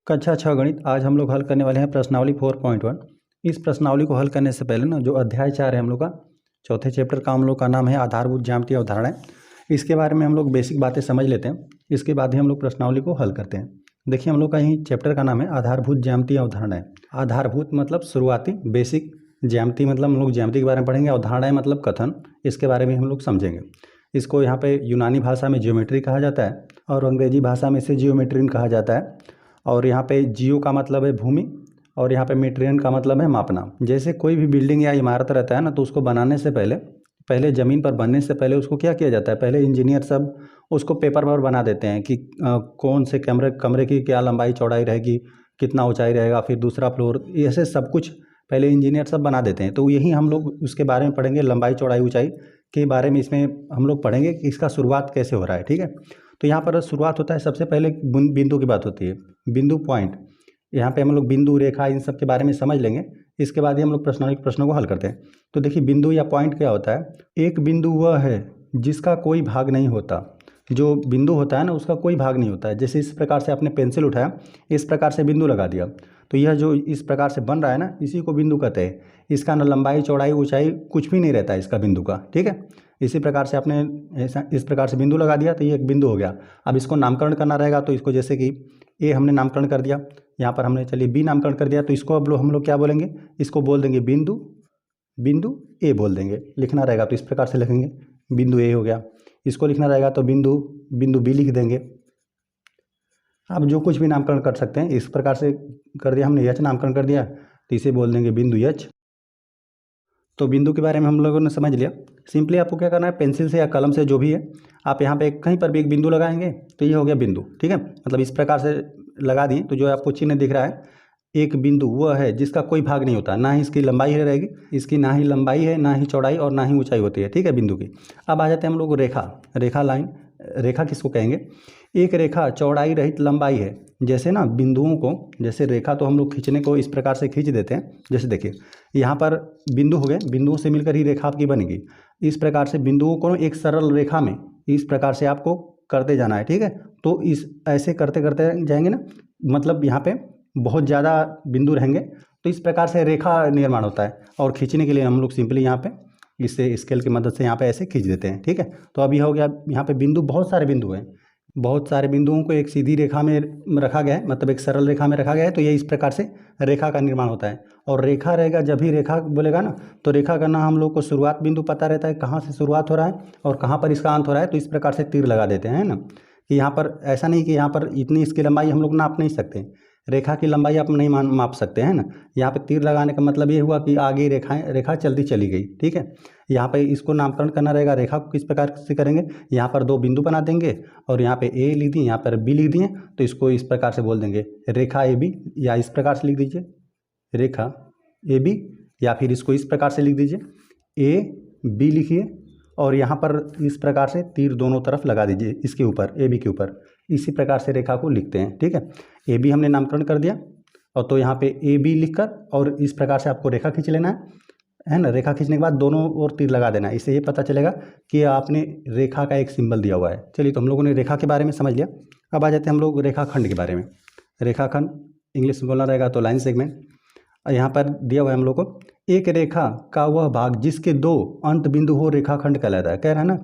कक्षा 6 गणित। आज हम लोग हल करने वाले हैं प्रश्नावली 4.1। इस प्रश्नावली को हल करने से पहले ना जो अध्याय 4 है हम लोग का, चौथे चैप्टर का हम लोग का नाम है आधारभूत ज्यामितीय अवधारणाएं। इसके बारे में हम लोग बेसिक बातें समझ लेते हैं, इसके बाद ही हम लोग प्रश्नावली को हल करते हैं। देखिए, हम लोग का यही चैप्टर का नाम है आधारभूत ज्यामितीय अवधारणाएं। आधारभूत मतलब शुरुआती, बेसिक। ज्यामिति मतलब हम लोग ज्यामिति के बारे में पढ़ेंगे। अवधारणाएं मतलब कथन, इसके बारे में हम लोग समझेंगे। इसको यहाँ पे यूनानी भाषा में ज्योमेट्री कहा जाता है और अंग्रेजी भाषा में इसे जियोमेट्रिन कहा जाता है। और यहाँ पे जियो का मतलब है भूमि और यहाँ पे मेट्रियन का मतलब है मापना। जैसे कोई भी बिल्डिंग या इमारत रहता है ना, तो उसको बनाने से पहले ज़मीन पर बनने से पहले उसको क्या किया जाता है, पहले इंजीनियर सब उसको पेपर पर बना देते हैं कि कौन से कमरे की क्या लंबाई चौड़ाई रहेगी, कितना ऊंचाई रहेगा, फिर दूसरा फ्लोर, ऐसे सब कुछ पहले इंजीनियर सब बना देते हैं। तो यही हम लोग उसके बारे में पढ़ेंगे, लंबाई चौड़ाई ऊंचाई के बारे में इसमें हम लोग पढ़ेंगे कि इसका शुरुआत कैसे हो रहा है। ठीक है, तो यहाँ पर शुरुआत होता है, सबसे पहले बिंदु की बात होती है, बिंदु पॉइंट। यहाँ पे हम लोग बिंदु, रेखा, इन सब के बारे में समझ लेंगे। इसके बाद ही हम लोग प्रश्नों को हल करते हैं। तो देखिए, बिंदु या पॉइंट क्या होता है। एक बिंदु वह है जिसका कोई भाग नहीं होता। जो बिंदु होता है ना, उसका कोई भाग नहीं होता है। जैसे इस प्रकार से आपने पेंसिल उठाया, इस प्रकार से बिंदु लगा दिया, तो यह जो इस प्रकार से बन रहा है ना, इसी को बिंदु कहते हैं। इसका न लंबाई चौड़ाई ऊंचाई कुछ भी नहीं रहता है इसका बिंदु का। ठीक है, इसी प्रकार से आपने ऐसा इस प्रकार से बिंदु लगा दिया, तो ये एक बिंदु हो गया। अब इसको नामकरण करना रहेगा, तो इसको जैसे कि ए हमने नामकरण कर दिया, यहाँ पर हमने चलिए बी नामकरण कर दिया, तो इसको अब हम लोग क्या बोलेंगे, इसको बोल देंगे बिंदु ए बोल देंगे। लिखना रहेगा तो इस प्रकार से लिखेंगे, बिंदु ए हो गया। इसको लिखना रहेगा तो बिंदु बी लिख देंगे। आप जो कुछ भी नामकरण कर सकते हैं, इस प्रकार से कर दिया हमने, एच नामकरण कर दिया, तो इसे बोल देंगे बिंदु एच। तो बिंदु के बारे में हम लोगों ने समझ लिया। सिंपली आपको क्या करना है, पेंसिल से या कलम से जो भी है, आप यहाँ पे कहीं पर भी एक बिंदु लगाएंगे तो ये हो गया बिंदु। ठीक है, मतलब इस प्रकार से लगा दिए, तो जो आपको चिन्ह दिख रहा है, एक बिंदु वह है जिसका कोई भाग नहीं होता, ना ही इसकी लंबाई है रहेगी, इसकी ना ही लंबाई है, ना ही चौड़ाई और ना ही ऊंचाई होती है। ठीक है, बिंदु की। अब आ जाते हैं हम लोग रेखा लाइन। रेखा किसको कहेंगे, एक रेखा चौड़ाई रहित लंबाई है। जैसे ना बिंदुओं को, जैसे रेखा तो हम लोग खींचने को इस प्रकार से खींच देते हैं। जैसे देखिए, यहाँ पर बिंदु हो गए, बिंदुओं से मिलकर ही रेखा आपकी बनेगी। इस प्रकार से बिंदुओं को एक सरल रेखा में इस प्रकार से आपको करते जाना है। ठीक है, तो इस ऐसे करते करते जाएंगे ना, मतलब यहाँ पे बहुत ज़्यादा बिंदु रहेंगे, तो इस प्रकार से रेखा निर्माण होता है। और खींचने के लिए हम लोग सिंपली यहाँ पे इससे स्केल की मदद से यहाँ पे ऐसे खींच देते हैं। ठीक है, तो अभी हो गया, यहाँ पे बिंदु, बहुत सारे बिंदु हैं, बहुत सारे बिंदुओं को एक सीधी रेखा में रखा गया है, मतलब एक सरल रेखा में रखा गया है, तो ये इस प्रकार से रेखा का निर्माण होता है। और रेखा रहेगा, जब भी रेखा बोलेगा ना, तो रेखा करना हम लोग को शुरुआत बिंदु पता रहता है, कहाँ से शुरुआत हो रहा है और कहाँ पर इसका अंत हो रहा है, तो इस प्रकार से तीर लगा देते हैं ना, कि यहाँ पर ऐसा नहीं कि यहाँ पर इतनी इसकी लंबाई हम लोग नाप नहीं सकते, रेखा की लंबाई आप नहीं माप सकते हैं ना। यहाँ पे तीर लगाने का मतलब ये हुआ कि आगे रेखा चलती चली गई। ठीक है, यहाँ पे इसको नामकरण करना रहेगा। रेखा को किस प्रकार से करेंगे, यहाँ पर दो बिंदु बना देंगे और यहाँ पे ए लिख दिए, यहाँ पर बी लिख दिए, तो इसको इस प्रकार से बोल देंगे रेखा ए बी, या इस प्रकार से लिख दीजिए रेखा ए बी, या फिर इसको इस प्रकार से लिख दीजिए ए बी लिखिए, और यहाँ पर इस प्रकार से तीर दोनों तरफ लगा दीजिए, इसके ऊपर, ए बी के ऊपर। इसी प्रकार से रेखा को लिखते हैं। ठीक है, ए बी हमने नामकरण कर दिया, और तो यहाँ पे ए बी लिखकर और इस प्रकार से आपको रेखा खींच लेना है ना। रेखा खींचने के बाद दोनों ओर तीर लगा देना है, इससे ये पता चलेगा कि आपने रेखा का एक सिंबल दिया हुआ है। चलिए, तो हम लोगों ने रेखा के बारे में समझ लिया। अब आ जाते हैं हम लोग रेखाखंड के बारे में। रेखाखंड इंग्लिश में बोलना रहेगा तो लाइन सेगमेंट। यहाँ पर दिया हुआ है हम लोग को, एक रेखा का वह भाग जिसके दो अंत बिंदु हो रेखाखंड कहलाता है। कह रहा है ना,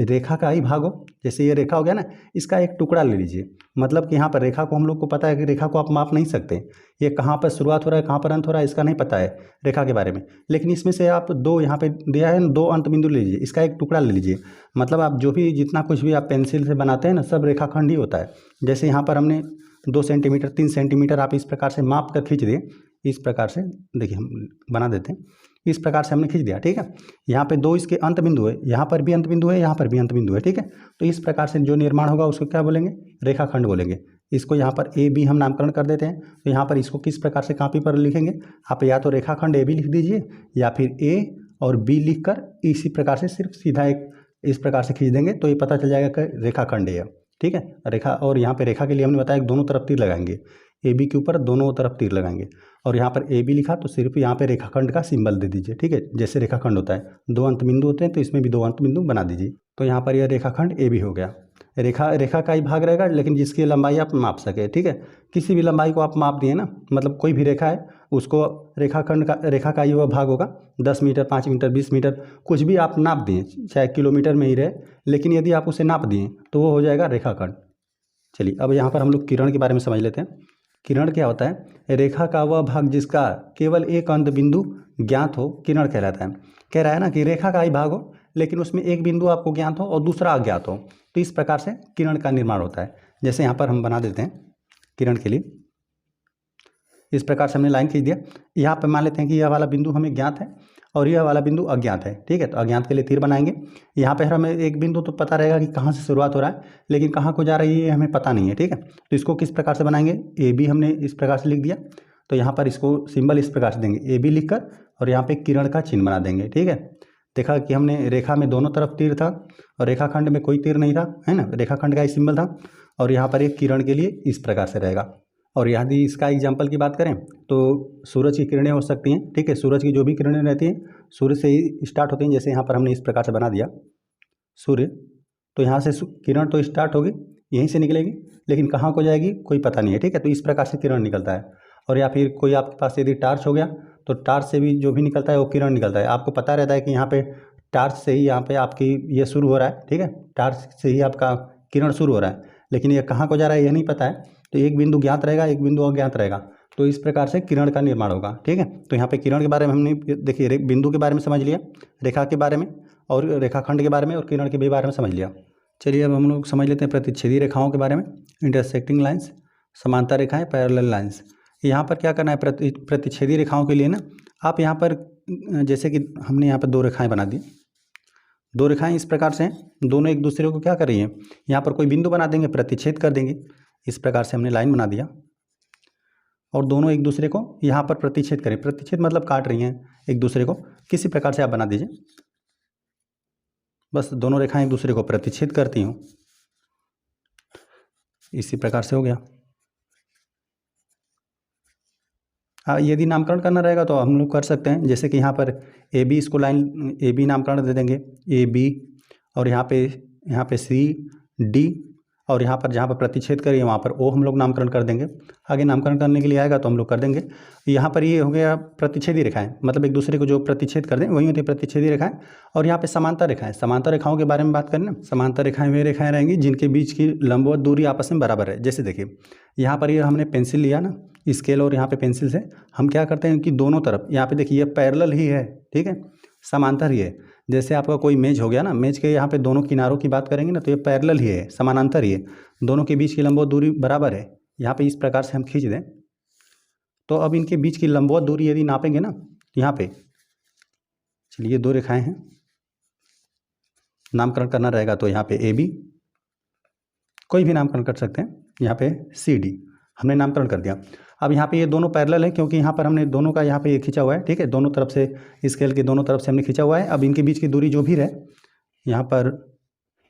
रेखा का ही भाग हो, जैसे ये रेखा हो गया ना, इसका एक टुकड़ा ले लीजिए। मतलब कि यहाँ पर रेखा को हम लोग को पता है कि रेखा को आप माप नहीं सकते, ये कहाँ पर शुरुआत हो रहा है, कहाँ पर अंत हो रहा है, इसका नहीं पता है रेखा के बारे में। लेकिन इसमें से आप दो, यहाँ पे दिया है, दो अंत बिंदु ले लीजिए, इसका एक टुकड़ा ले लीजिए। मतलब आप जो भी जितना कुछ भी आप पेंसिल से बनाते हैं ना, सब रेखाखंड ही होता है। जैसे यहाँ पर हमने 2 सेंटीमीटर 3 सेंटीमीटर आप इस प्रकार से माप कर खींच दिए, इस प्रकार से देखिए हम बना देते हैं, इस प्रकार से हमने खींच दिया। ठीक है, यहाँ पे दो इसके अंत बिंदु है, यहाँ पर भी अंत बिंदु है, यहाँ पर भी अंत बिंदु है। ठीक है, तो इस प्रकार से जो निर्माण होगा उसको क्या बोलेंगे, रेखाखंड बोलेंगे। इसको यहाँ पर ए बी हम नामकरण कर देते हैं, तो यहाँ पर इसको किस प्रकार से कॉपी पर लिखेंगे, आप या तो रेखाखंड ए बी लिख दीजिए, या फिर ए और बी लिखकर इसी प्रकार से सिर्फ सीधा एक इस प्रकार से खींच देंगे, तो ये पता चल जाएगा कि रेखाखंड है। ठीक है, रेखा, और यहाँ पे रेखा के लिए हमने बताया कि दोनों तरफ तीर लगाएंगे, ए बी के ऊपर दोनों तरफ तीर लगाएंगे, और यहाँ पर ए बी लिखा तो सिर्फ यहाँ पे रेखाखंड का सिंबल दे दीजिए। ठीक है, जैसे रेखाखंड होता है, दो अंत बिंदु होते हैं, तो इसमें भी दो अंत बिंदु बना दीजिए। तो यहाँ पर यह रेखाखंड ए बी हो गया। रेखा का ही भाग रहेगा, लेकिन जिसकी लंबाई आप माप सके, ठीक है। किसी भी लंबाई को आप माप दिए ना, मतलब कोई भी रेखा है उसको रेखा का ही वह भाग होगा, 10 मीटर, 5 मीटर, 20 मीटर, कुछ भी आप नाप दिए, चाहे किलोमीटर में ही रहे, लेकिन यदि आप उसे नाप दिए तो वो हो जाएगा रेखाखंड। चलिए अब यहाँ पर हम लोग किरण के बारे में समझ लेते हैं। किरण क्या होता है? रेखा का वह भाग जिसका केवल एक अंत बिंदु ज्ञात हो, किरण कहलाता है। कह रहा है ना कि रेखा का ही भाग हो, लेकिन उसमें एक बिंदु आपको ज्ञात हो और दूसरा अज्ञात हो, तो इस प्रकार से किरण का निर्माण होता है। जैसे यहाँ पर हम बना देते हैं किरण के लिए, इस प्रकार से हमने लाइन खींच दिया। यहाँ पर मान लेते हैं कि यह वाला बिंदु हमें ज्ञात है और यह वाला बिंदु अज्ञात है, ठीक है। तो अज्ञात के लिए तीर बनाएंगे। यहाँ पर हमें एक बिंदु तो पता रहेगा कि कहाँ से शुरुआत हो रहा है, लेकिन कहाँ को जा रही है ये हमें पता नहीं है, ठीक है। तो इसको किस प्रकार से बनाएंगे? ए बी हमने इस प्रकार से लिख दिया, तो यहाँ पर इसको सिंबल इस प्रकार से देंगे, ए बी लिख कर, और यहाँ पे किरण का चिन्ह बना देंगे, ठीक है। देखा कि हमने रेखा में दोनों तरफ तीर था और रेखाखंड में कोई तीर नहीं था, है ना, रेखाखंड का ही सिंबल था। और यहाँ पर एक किरण के लिए इस प्रकार से रहेगा। और यदि इसका एग्जाम्पल की बात करें तो सूरज की किरणें हो सकती हैं, ठीक है। सूरज की जो भी किरणें रहती हैं सूर्य से ही स्टार्ट होती हैं। जैसे यहाँ पर हमने इस प्रकार से बना दिया सूर्य, तो यहाँ से किरण तो स्टार्ट होगी, यहीं से निकलेगी, लेकिन कहाँ को जाएगी कोई पता नहीं है, ठीक है। तो इस प्रकार से किरण निकलता है। और या फिर कोई आपके पास यदि टार्च हो गया तो टार्च से भी जो भी निकलता है वो किरण निकलता है। आपको पता रहता है कि यहाँ पे टार्च से ही यहाँ पे आपकी ये शुरू हो रहा है, ठीक है, टार्च से ही आपका किरण शुरू हो रहा है, लेकिन ये कहाँ को जा रहा है ये नहीं पता है। तो एक बिंदु ज्ञात रहेगा, एक बिंदु अज्ञात रहेगा, तो इस प्रकार से किरण का निर्माण होगा, ठीक है। तो यहाँ पे किरण के बारे में हमने देखिए बिंदु के बारे में समझ लिया, रेखा के बारे में और रेखाखंड के बारे में और किरण के भी बारे में समझ लिया। चलिए अब हम लोग समझ लेते हैं प्रतिच्छेदी रेखाओं के बारे में। इंटरसेक्टिंग लाइन्स, समांतर रेखाएं, पैरेलल लाइन्स। यहाँ पर क्या करना है? प्रतिच्छेदी रेखाओं के लिए ना आप यहाँ पर जैसे कि हमने यहाँ पर दो रेखाएं बना दी, दो रेखाएं इस प्रकार से हैं, दोनों एक दूसरे को क्या कर रही हैं? यहाँ पर कोई बिंदु बना देंगे, प्रतिच्छेद कर देंगे। इस प्रकार से हमने लाइन बना दिया और दोनों एक दूसरे को यहाँ पर प्रतिच्छेद करें। प्रतिच्छेद मतलब काट रही हैं एक दूसरे को, किसी प्रकार से आप बना दीजिए, बस दोनों रेखाएं एक दूसरे को प्रतिच्छेद करती हूँ, इसी प्रकार से हो गया। यदि नामकरण करना रहेगा तो हम लोग कर सकते हैं, जैसे कि यहाँ पर ए बी, इसको लाइन ए बी नामकरण दे देंगे, ए बी, और यहाँ पे सी डी, और यहाँ पर जहाँ पर प्रतिच्छेद करिए वहाँ पर ओ हम लोग नामकरण कर देंगे। आगे नामकरण करने के लिए आएगा तो हम लोग कर देंगे। यहाँ पर ये हो गया प्रतिच्छेदी रेखाएं, मतलब एक दूसरे को जो प्रतिच्छेद कर दें वही होती है प्रतिच्छेदी रेखाएं। और यहाँ पे समांतर रेखाएं, समांतर रेखाओं के बारे में बात करें ना, समांतर रेखाएं वे रेखाएं रहेंगी जिनके बीच की लंबवत दूरी आपस में बराबर है। जैसे देखिए यहाँ पर ये हमने पेंसिल लिया ना, स्केल और यहाँ पे पेंसिल से हम क्या करते हैं कि दोनों तरफ यहाँ पे देखिए ये पैरेलल ही है, ठीक है, समांतर ही है। जैसे आपका कोई मेज हो गया ना, मेज के यहाँ पे दोनों किनारों की बात करेंगे ना तो ये पैरेलल ही है, समानांतर ही है, दोनों के बीच की लंबवत दूरी बराबर है। यहाँ पे इस प्रकार से हम खींच दें तो अब इनके बीच की लंबवत दूरी यदि नापेंगे ना, यहाँ पे चलिए दो रेखाएं हैं, नामकरण करना रहेगा तो यहाँ पे ए बी, कोई भी नामकरण कर सकते हैं, यहाँ पे सी डी हमने नामकरण कर दिया। अब यहाँ पे ये दोनों पैरेलल है क्योंकि यहाँ पर हमने दोनों का यहाँ पे ये खींचा हुआ है, ठीक है, दोनों तरफ से स्केल के दोनों तरफ से हमने खींचा हुआ है। अब इनके बीच की दूरी जो भी रहे, यहाँ पर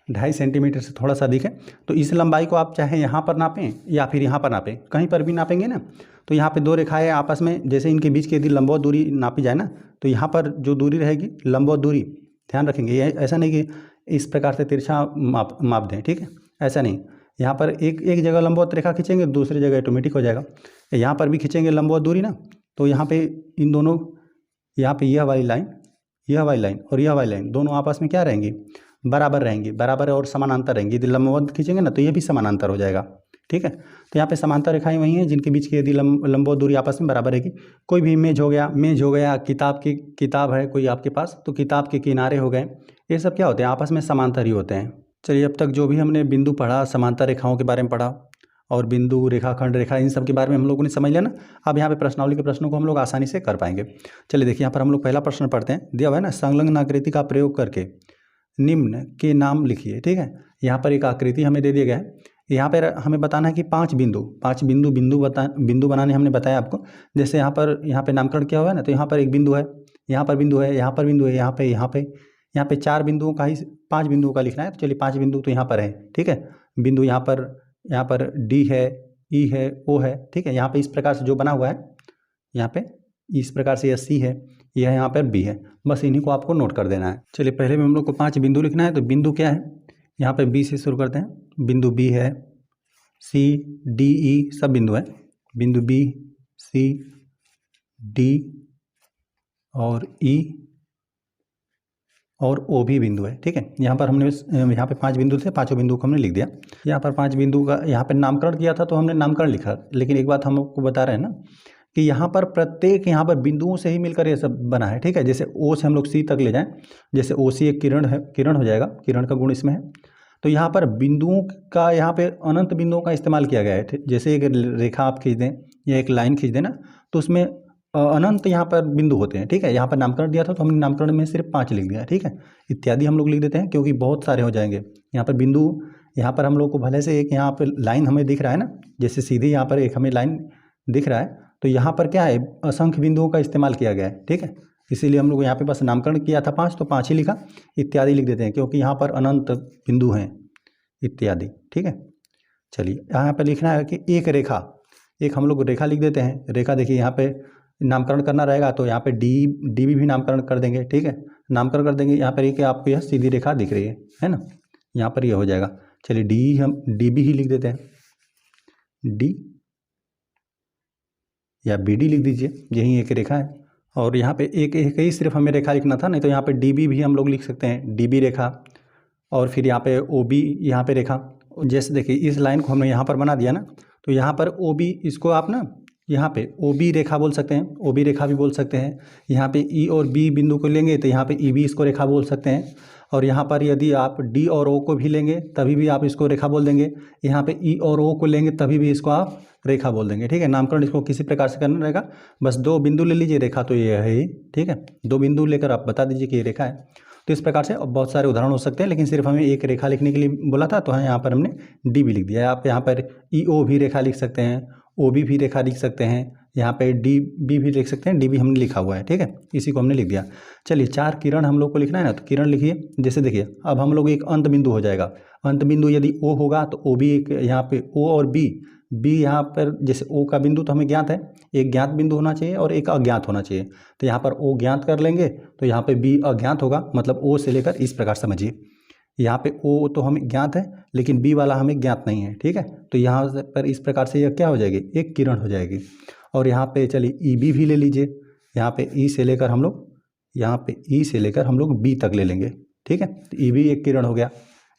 2.5 सेंटीमीटर से थोड़ा सा दिखे, तो इस लंबाई को आप चाहे यहाँ पर नापें या फिर यहाँ पर नापें, कहीं पर भी नापेंगे ना तो यहाँ पे दो रेखाएं आपस में, जैसे इनके बीच की यदि लंबवत दूरी नापी जाए ना तो यहाँ पर जो दूरी रहेगी लंबवत दूरी, ध्यान रखेंगे, ये ऐसा नहीं कि इस प्रकार से तिरछा माप दें, ठीक है, ऐसा नहीं। यहाँ पर एक जगह लंबवत रेखा खींचेंगे, दूसरी जगह ऑटोमेटिक हो जाएगा। यहाँ पर भी खींचेंगे लंबवत दूरी ना, तो यहाँ पे इन दोनों, यहाँ पे यह वाली लाइन और यह वाली लाइन दोनों आपस में क्या रहेंगी? बराबर रहेंगी, बराबर और समानांतर रहेंगी। यदि लंबवत खींचेंगे ना तो ये भी समानांतर हो जाएगा, ठीक है। तो यहाँ पे समांतर रेखाएं वही हैं जिनके बीच की यदि लंबवत दूरी आपस में बराबर रहेगी। कोई भी मेज हो गया, किताब है कोई आपके पास, तो किताब के किनारे हो गए, ये सब क्या होते हैं? आपस में समांतर ही होते हैं। चलिए अब तक जो भी हमने बिंदु पढ़ा, समांतर रेखाओं के बारे में पढ़ा और बिंदु, रेखाखंड, रेखा, इन सब के बारे में हम लोगों ने समझ लिया ना। अब यहाँ पे प्रश्नावली के प्रश्नों को हम लोग आसानी से कर पाएंगे। चलिए देखिए यहाँ पर हम लोग पहला प्रश्न पढ़ते हैं, दिया हुआ है ना, संलग्न आकृति का प्रयोग करके निम्न के नाम लिखिए, ठीक है। यहाँ पर एक आकृति हमें दे दिया गया है, यहाँ पर हमें बताना है कि 5 बिंदु बनाने हमने बताया आपको। जैसे यहाँ पे नामकरण किया हुआ है ना, तो यहाँ पर एक बिंदु है, यहाँ पर बिंदु है, यहाँ पर बिंदु है, यहाँ पे 4 बिंदुओं का ही 5 बिंदुओं का लिखना है। तो चलिए 5 बिंदु तो यहाँ पर है, ठीक है। बिंदु यहाँ पर डी है, ई है, ओ है, ठीक है। यहाँ पे इस प्रकार से जो बना हुआ है, यहाँ पे इस प्रकार से यह सी है, यह यहाँ पर बी है, बस इन्हीं को आपको नोट कर देना है। चलिए पहले में हम लोग को 5 बिंदु लिखना है। तो बिंदु क्या है? यहाँ पे बी से शुरू करते हैं। बिंदु बी है, सी डी ई सब बिंदु है। बिंदु बी, सी, डी और ई और ओ भी बिंदु है। ठीक है, यहाँ पर हमने यहाँ पे 5 बिंदु थे, पांचों बिंदु को हमने लिख दिया। यहाँ पर 5 बिंदु का यहाँ पे नामकरण किया था तो हमने नामकरण लिखा, लेकिन एक बात हम आपको बता रहे हैं ना कि यहाँ पर प्रत्येक यहाँ पर बिंदुओं से ही मिलकर ये सब बना है। ठीक है, जैसे ओ से हम लोग सी तक ले जाएं, जैसे ओ सी एक किरण है, किरण हो जाएगा, किरण का गुण इसमें है। तो यहाँ पर बिंदुओं का यहाँ पे अनंत बिंदुओं का इस्तेमाल किया गया है। जैसे एक रेखा आप खींच दें या एक लाइन खींच दें ना, तो उसमें अनंत यहाँ पर बिंदु होते हैं। ठीक है, यहाँ पर नामकरण दिया था तो हमने नामकरण में सिर्फ 5 लिख दिया। ठीक है, इत्यादि हम लोग लिख देते हैं क्योंकि बहुत सारे हो जाएंगे। यहाँ पर बिंदु, यहाँ पर हम लोग को भले से एक यहाँ पर लाइन हमें दिख रहा है ना, जैसे सीधी यहाँ पर एक हमें लाइन दिख रहा है, तो यहाँ पर क्या है, असंख्य बिंदुओं का इस्तेमाल किया गया है। ठीक है, इसीलिए हम लोग यहाँ पे बस नामकरण किया था 5 तो 5 ही लिखा। इत्यादि लिख देते हैं क्योंकि यहाँ पर अनंत बिंदु हैं, इत्यादि। ठीक है, चलिए यहाँ पर लिखना है कि एक रेखा, एक हम लोग रेखा लिख देते हैं। रेखा देखिए यहाँ पे नामकरण करना रहेगा तो यहाँ पे डी भी नामकरण कर देंगे। ठीक है, नामकरण कर देंगे। यहाँ पर एक आपको यह सीधी रेखा दिख रही है ना, यहाँ पर यह हो जाएगा। चलिए डी हम डी बी ही लिख देते हैं, डी या बी डी लिख दीजिए, यही एक रेखा है। और यहाँ पे एक ही सिर्फ हमें रेखा लिखना था, नहीं तो यहाँ पे डी बी भी हम लोग लिख सकते हैं, डी बी रेखा। और फिर यहाँ पे ओ बी, यहाँ पे रेखा। जैसे देखिए इस लाइन को हमने यहाँ पर बना दिया ना, तो यहाँ पर ओ बी, इसको आप ना यहाँ पे ओ बी रेखा बोल सकते हैं, ओ बी रेखा भी बोल सकते हैं। यहाँ पे ई और बी बिंदु को लेंगे तो यहाँ पे ई बी इसको रेखा बोल सकते हैं। और यहाँ पर यदि आप डी और ओ को भी लेंगे तभी भी आप इसको रेखा बोल देंगे। यहाँ पे ई और ओ को लेंगे तभी भी इसको आप रेखा बोल देंगे। ठीक है, नामकरण इसको किसी प्रकार से करना रहेगा। बस 2 बिंदु ले लीजिए, रेखा तो ये है ही। ठीक है, 2 बिंदु लेकर आप बता दीजिए कि ये रेखा है। तो इस प्रकार से बहुत सारे उदाहरण हो सकते हैं, लेकिन सिर्फ हमें एक रेखा लिखने के लिए बोला था तो यहाँ पर हमने डी भी लिख दिया है। आप यहाँ पर ई ओ भी रेखा लिख सकते हैं, ओ बी भी रेखा लिख सकते हैं, यहाँ पे डी बी भी लिख सकते हैं, डी भी हमने लिखा हुआ है। ठीक है, इसी को हमने लिख दिया। चलिए 4 किरण हम लोग को लिखना है ना, तो किरण लिखिए। जैसे देखिए अब हम लोग एक अंत बिंदु हो जाएगा। अंत बिंदु यदि ओ होगा तो ओ भी एक, यहाँ पे ओ और बी यहाँ पर जैसे ओ का बिंदु तो हमें ज्ञात है, एक ज्ञात बिंदु होना चाहिए और एक अज्ञात होना चाहिए। तो यहाँ पर ओ ज्ञात कर लेंगे तो यहाँ पे बी अज्ञात होगा, मतलब ओ से लेकर इस प्रकार समझिए। यहाँ पे ओ तो हमें ज्ञात है लेकिन बी वाला हमें ज्ञात नहीं है। ठीक है, तो यहाँ पर इस प्रकार से यह क्या हो जाएगी, एक किरण हो जाएगी। और यहाँ पे चलिए ई बी भी ले लीजिए। यहाँ पे ई से लेकर हम लोग, यहाँ पे ई से लेकर हम लोग बी तक ले लेंगे। ठीक है, तो ई भी एक किरण हो गया।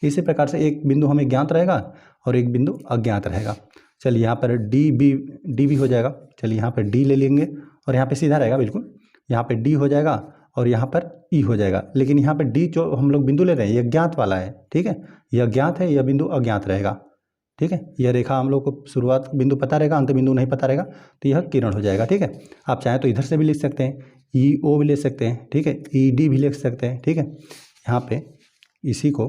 इसी प्रकार से एक बिंदु हमें ज्ञात रहेगा और एक बिंदु अज्ञात रहेगा। चलिए यहाँ पर डी भी हो जाएगा। चलिए यहाँ पर डी ले लेंगे और यहाँ पे सीधा रहेगा बिल्कुल। यहाँ पे डी हो जाएगा और यहाँ पर ई हो जाएगा। लेकिन यहाँ पर डी जो हम लोग बिंदु ले रहे हैं यह ज्ञात वाला है। ठीक है, यह ज्ञात है, यह बिंदु अज्ञात रहेगा। ठीक है, यह रेखा हम लोग को शुरुआत बिंदु पता रहेगा, अंत बिंदु नहीं पता रहेगा, तो यह किरण हो जाएगा। ठीक है, आप चाहें तो इधर से भी लिख सकते हैं, ई ओ भी ले सकते हैं। ठीक है, ई डी भी लिख सकते हैं। ठीक है, यहाँ पे इसी को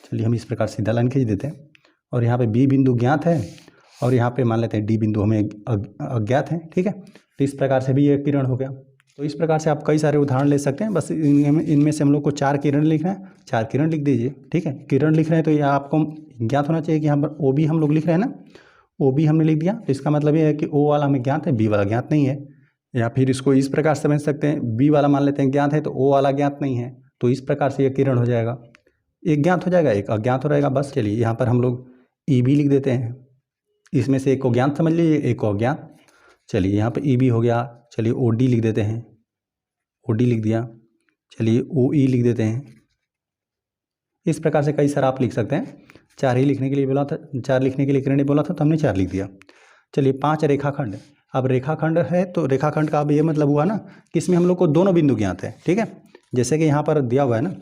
चलिए हम इस प्रकार सीधा लाइन खींच देते हैं और यहाँ पे बी बिंदु ज्ञात है और यहाँ पे मान लेते हैं डी बिंदु हमें अज्ञात है। ठीक है, तो इस प्रकार से भी यह किरण हो गया। तो इस प्रकार से आप कई सारे उदाहरण ले सकते हैं। बस इनमें से हम लोग को 4 किरण लिखना है, 4 किरण लिख दीजिए। ठीक है, किरण लिख रहे हैं तो यह आपको ज्ञात होना चाहिए कि यहाँ पर ओ बी हम लोग लिख रहे हैं ना, ओ बी हमने लिख दिया तो इसका मतलब ये है कि ओ वाला हमें ज्ञात है, बी वाला ज्ञात नहीं है। या फिर इसको इस प्रकार समझ सकते हैं, बी वाला मान लेते हैं ज्ञात है तो ओ वाला ज्ञात नहीं है, तो इस प्रकार से यह किरण हो जाएगा। एक ज्ञात हो जाएगा, एक अज्ञात हो रहेगा। बस चलिए यहाँ पर हम लोग ई बी लिख देते हैं। इसमें से एक को ज्ञात समझ लीजिए, एक को अज्ञात। चलिए यहाँ पर ई बी हो गया। चलिए ओ डी लिख देते हैं, ओ डी लिख दिया। चलिए ओ ई लिख देते हैं। इस प्रकार से कई सारा आप लिख सकते हैं। 4 ही लिखने के लिए बोला था, 4 लिखने के लिए किरण ने बोला था तो हमने 4 लिख दिया। चलिए 5 रेखाखंड। अब रेखाखंड है तो रेखाखंड का अब ये मतलब हुआ ना कि इसमें हम लोग को दोनों बिंदु ज्ञात है। ठीक है, जैसे कि यहाँ पर दिया हुआ है ना,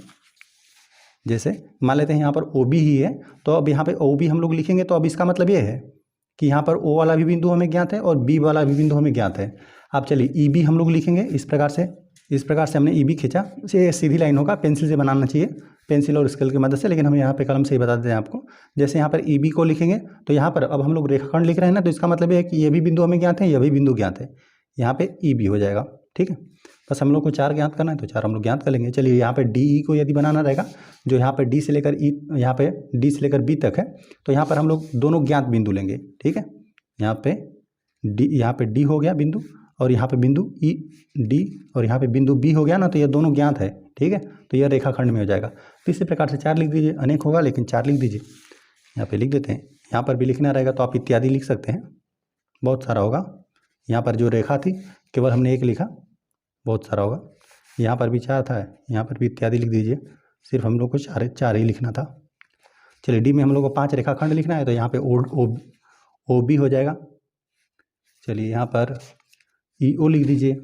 जैसे मान लेते हैं यहाँ पर ओ बी ही है तो अब यहाँ पे ओ बी हम लोग लिखेंगे तो अब इसका मतलब ये है कि यहाँ पर ओ वाला भी बिंदु हमें ज्ञात है और बी वाला भी बिंदु हमें ज्ञात है। अब चलिए ई बी हम लोग लिखेंगे इस प्रकार से हमने ई बी खींचा। ये सीधी लाइन होगा, पेंसिल से बनाना चाहिए, पेंसिल और स्केल की मदद से, लेकिन हम यहाँ पे कलम से ही बता देते हैं आपको। जैसे यहाँ पर ई बी को लिखेंगे तो यहाँ पर अब हम लोग रेखाखंड लिख रहे हैं ना, तो इसका मतलब ये है कि ये भी बिंदु हमें ज्ञात है, यह भी बिंदु ज्ञात है। यहाँ पे ई बी हो जाएगा। ठीक है, बस हम लोग को 4 ज्ञात करना है तो 4 हम लोग ज्ञात कर लेंगे। चलिए यहाँ पे डी ई को यदि बनाना रहेगा, जो यहाँ पे डी से लेकर ई, यहाँ पे डी से लेकर बी तक है, तो यहाँ पर हम लोग दोनों ज्ञात बिंदु लेंगे। ठीक है, यहाँ पे डी हो गया बिंदु और यहाँ पे बिंदु ई डी और यहाँ पे बिंदु बी हो गया ना, तो ये दोनों ज्ञात है, ठीक है। तो यह रेखाखंड में हो जाएगा। तो इसी प्रकार से 4 लिख दीजिए, अनेक होगा लेकिन 4 लिख दीजिए। यहाँ पे लिख देते हैं, यहाँ पर भी लिखना रहेगा तो आप इत्यादि लिख सकते हैं, बहुत सारा होगा। यहाँ पर जो रेखा थी केवल हमने 1 लिखा, बहुत सारा होगा। यहाँ पर भी 4 था, यहाँ पर भी इत्यादि लिख दीजिए, सिर्फ हम लोग को 4 ही लिखना था। चलिए डी में हम लोग को 5 रेखाखंड लिखना है, तो यहाँ पे ओ बी हो जाएगा। चलिए यहाँ पर ई ओ लिख दीजिए,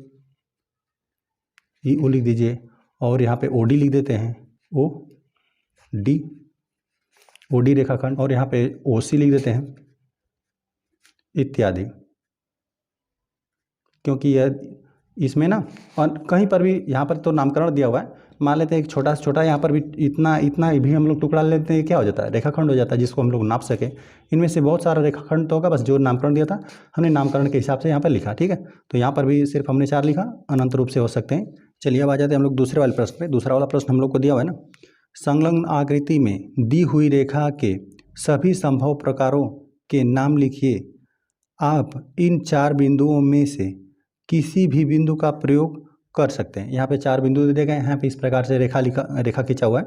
ई ओ लिख दीजिए, और यहाँ पे ओ डी लिख देते हैं, ओ डी रेखाखंड, और यहाँ पे ओ सी लिख देते हैं इत्यादि। क्योंकि यह इसमें ना और कहीं पर भी यहाँ पर तो नामकरण दिया हुआ है, मान लेते हैं एक छोटा से छोटा यहाँ पर भी इतना भी हम लोग टुकड़ा लेते हैं, क्या हो जाता है, रेखाखंड हो जाता है, जिसको हम लोग नाप सके। इनमें से बहुत सारा रेखाखंड तो होगा, बस जो नामकरण दिया था हमने नामकरण के हिसाब से यहाँ पर लिखा, ठीक है। तो यहाँ पर भी सिर्फ हमने 4 लिखा, अनंत रूप से हो सकते हैं। चलिए अब आ जाते हैं हम लोग दूसरे वाले प्रश्न पे। दूसरा वाला प्रश्न हम लोग को दिया हुआ है ना, संलग्न आकृति में दी हुई रेखा के सभी संभव प्रकारों के नाम लिखिए। आप इन 4 बिंदुओं में से किसी भी बिंदु का प्रयोग कर सकते हैं। यहाँ पे 4 बिंदु दिए गए हैं, यहाँ पे इस प्रकार से रेखा खींचा हुआ है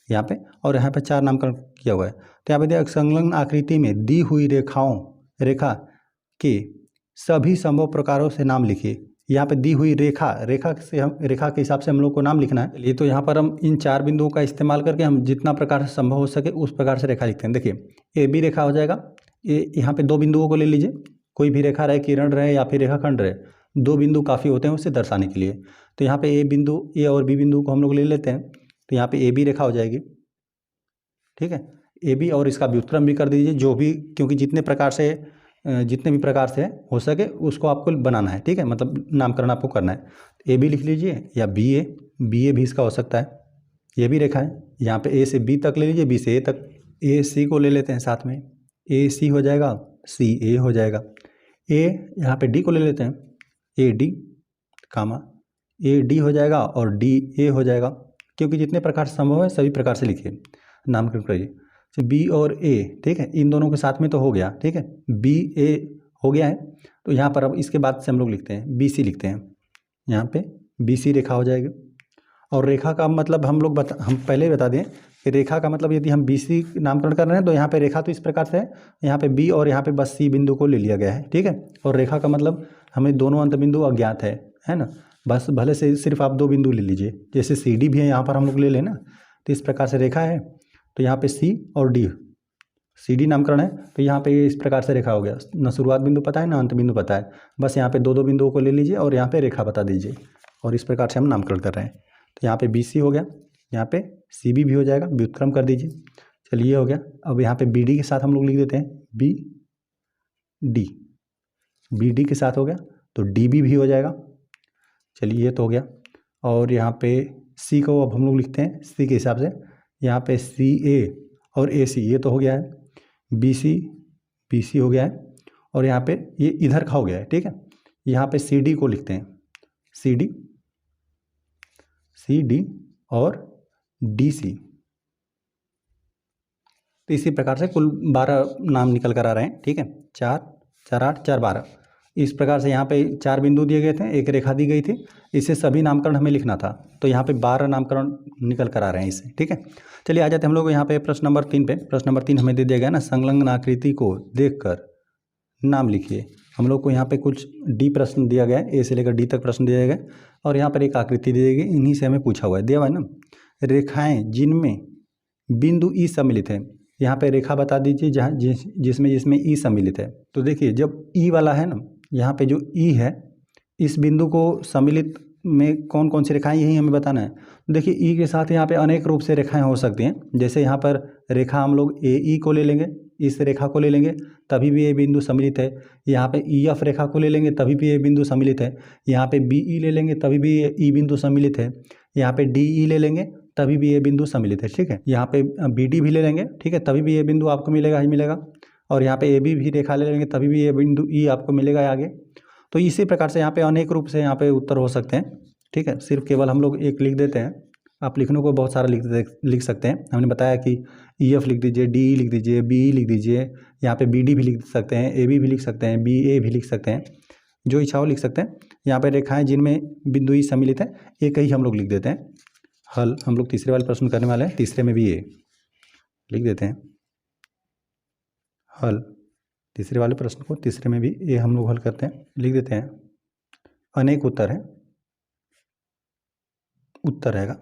यहाँ पे, और यहाँ पे 4 नामकरण किया हुआ है। तो यहाँ पे दिया संलग्न आकृति में दी हुई रेखा के सभी संभव प्रकारों से नाम लिखिए। यहाँ पे दी हुई रेखा के हिसाब से हम लोग को नाम लिखना है। ये तो यहाँ पर हम इन 4 बिंदुओं का इस्तेमाल करके हम जितना प्रकार से संभव हो सके उस प्रकार से रेखा लिखते हैं। देखिए ए बी रेखा हो जाएगा, यहाँ पे 2 बिंदुओं को ले लीजिए, कोई भी रेखा रहे, किरण रहे या फिर रेखाखंड रहे, 2 बिंदु काफ़ी होते हैं उसे दर्शाने के लिए। तो यहाँ पे ए बिंदु, ए और बी बिंदु को हम लोग ले लेते हैं, तो यहाँ पे ए बी रेखा हो जाएगी, ठीक है। ए बी और इसका व्युत्क्रम भी कर दीजिए, जो भी, क्योंकि जितने भी प्रकार से हो सके उसको आपको बनाना है, ठीक है, मतलब नामकरण आपको करना है। ए बी लिख लीजिए या बी ए भी इसका हो सकता है। ये भी रेखा है, यहाँ पे ए से बी तक ले लीजिए, बी से ए तक, ए सी को ले लेते हैं साथ में, ए सी हो जाएगा, सी ए हो जाएगा। ए यहाँ पे डी को ले लेते हैं, A D comma A D हो जाएगा और डी ए हो जाएगा, क्योंकि जितने प्रकार से संभव है सभी प्रकार से लिखिए, नामकरण करिए। तो बी और ए, ठीक है, इन दोनों के साथ में तो हो गया, ठीक है, बी ए हो गया है। तो यहाँ पर अब इसके बाद से हम लोग लिखते हैं बी सी लिखते हैं, यहाँ पे बी सी रेखा हो जाएगी। और रेखा का मतलब हम पहले ही बता दें कि रेखा का मतलब यदि हम बी सी नामकरण कर रहे हैं तो यहाँ पे रेखा तो इस प्रकार से है, यहाँ पे बी और यहाँ पे बस सी बिंदु को ले लिया गया है, ठीक है। और रेखा का मतलब हमें दोनों अंत बिंदु अज्ञात है ना, बस भले से सिर्फ आप 2 बिंदु ले लीजिए, जैसे सी डी भी है यहाँ पर हम लोग ले लें ना, तो इस प्रकार से रेखा है। तो यहाँ पे सी और डी, सी डी नामकरण है, तो यहाँ पे इस प्रकार से रेखा हो गया, ना शुरुआत बिंदु पता है ना अंत बिंदु पता है, बस यहाँ पे 2 बिंदुओं को ले लीजिए और यहाँ पे रेखा बता दीजिए, और इस प्रकार से हम नामकरण कर रहे हैं। तो यहाँ पे बी सी हो गया, यहाँ पे सी बी भी हो जाएगा, व्युत्क्रम कर दीजिए। चलिए ये हो गया। अब यहाँ पे बी डी के साथ हम लोग लिख देते हैं बी डी के साथ हो गया, तो डी बी भी हो जाएगा। चलिए ये तो हो गया। और यहाँ पे सी को अब हम लोग लिखते हैं सी के हिसाब से, यहाँ पे सी ए और ए सी, ये तो हो गया है, बी सी हो गया है, और यहाँ पे ये इधर का हो गया है, ठीक है। यहाँ पे सी डी को लिखते हैं सी डी और डी सी। तो इसी प्रकार से कुल 12 नाम निकल कर आ रहे हैं, ठीक है, 4 4 8 4 12। इस प्रकार से यहाँ पे 4 बिंदु दिए गए थे, एक रेखा दी गई थी, इससे सभी नामकरण हमें लिखना था, तो यहाँ पे 12 नामकरण निकल कर आ रहे हैं इससे, ठीक है। चलिए आ जाते हैं हम लोग यहाँ पे प्रश्न नंबर 3 पे। प्रश्न नंबर 3 हमें दे दिया गया ना, संलग्न आकृति को देखकर नाम लिखिए। हम लोग को यहाँ पे कुछ डी प्रश्न दिया गया है, ए से लेकर डी तक प्रश्न दिया गया, और यहाँ पर एक आकृति दी गई, इन्हीं से हमें पूछा हुआ है, दिया हुआ है ना, रेखाएँ जिनमें बिंदु ई सम्मिलित है। यहाँ पे रेखा बता दीजिए जहाँ जिसमें ई सम्मिलित है। तो देखिए जब ई वाला है ना, यहाँ पे जो ई है, इस बिंदु को सम्मिलित में कौन कौन सी रेखाएं, यही हमें बताना है। देखिए ई के साथ यहाँ पे अनेक रूप से रेखाएं हो सकती हैं, जैसे यहाँ पर रेखा हम लोग ए ई को ले लेंगे, इस रेखा को ले लेंगे तभी भी ये बिंदु सम्मिलित है। यहाँ पे ई एफ रेखा को ले लेंगे तभी भी ये बिंदु सम्मिलित है। यहाँ पे बी ई ले लेंगे तभी भी ये ई बिंदु सम्मिलित है। यहाँ पे डी ई ले लेंगे तभी भी ये बिंदु सम्मिलित है, ठीक है। यहाँ पे बी डी भी ले लेंगे, ठीक है, तभी भी ये बिंदु आपको मिलेगा ही मिलेगा। और यहाँ पे ए बी भी रेखा ले लेंगे तभी भी ये बिंदु ई आपको मिलेगा आगे। तो इसी प्रकार से यहाँ पे अनेक रूप से यहाँ पे उत्तर हो सकते हैं, ठीक है। सिर्फ केवल हम लोग एक लिख देते हैं, आप लिखने को बहुत सारा लिख सकते हैं। हमने बताया कि ई एफ लिख दीजिए, डी ई लिख दीजिए, बी ई लिख दीजिए, यहाँ पे बी डी भी लिख सकते हैं, ए बी भी लिख सकते हैं, बी ए भी लिख सकते हैं, जो इच्छा हो लिख सकते हैं। यहाँ पे रेखाएं जिनमें बिंदु ई सम्मिलित है, एक ही हम लोग लिख देते हैं। हल हम लोग तीसरे वाले प्रश्न करने वाले हैं, तीसरे में भी ए लिख देते हैं हल। तीसरे वाले प्रश्न को तीसरे में भी ए हम लोग हल करते हैं, लिख देते हैं अनेक उत्तर है, उत्तर रहेगा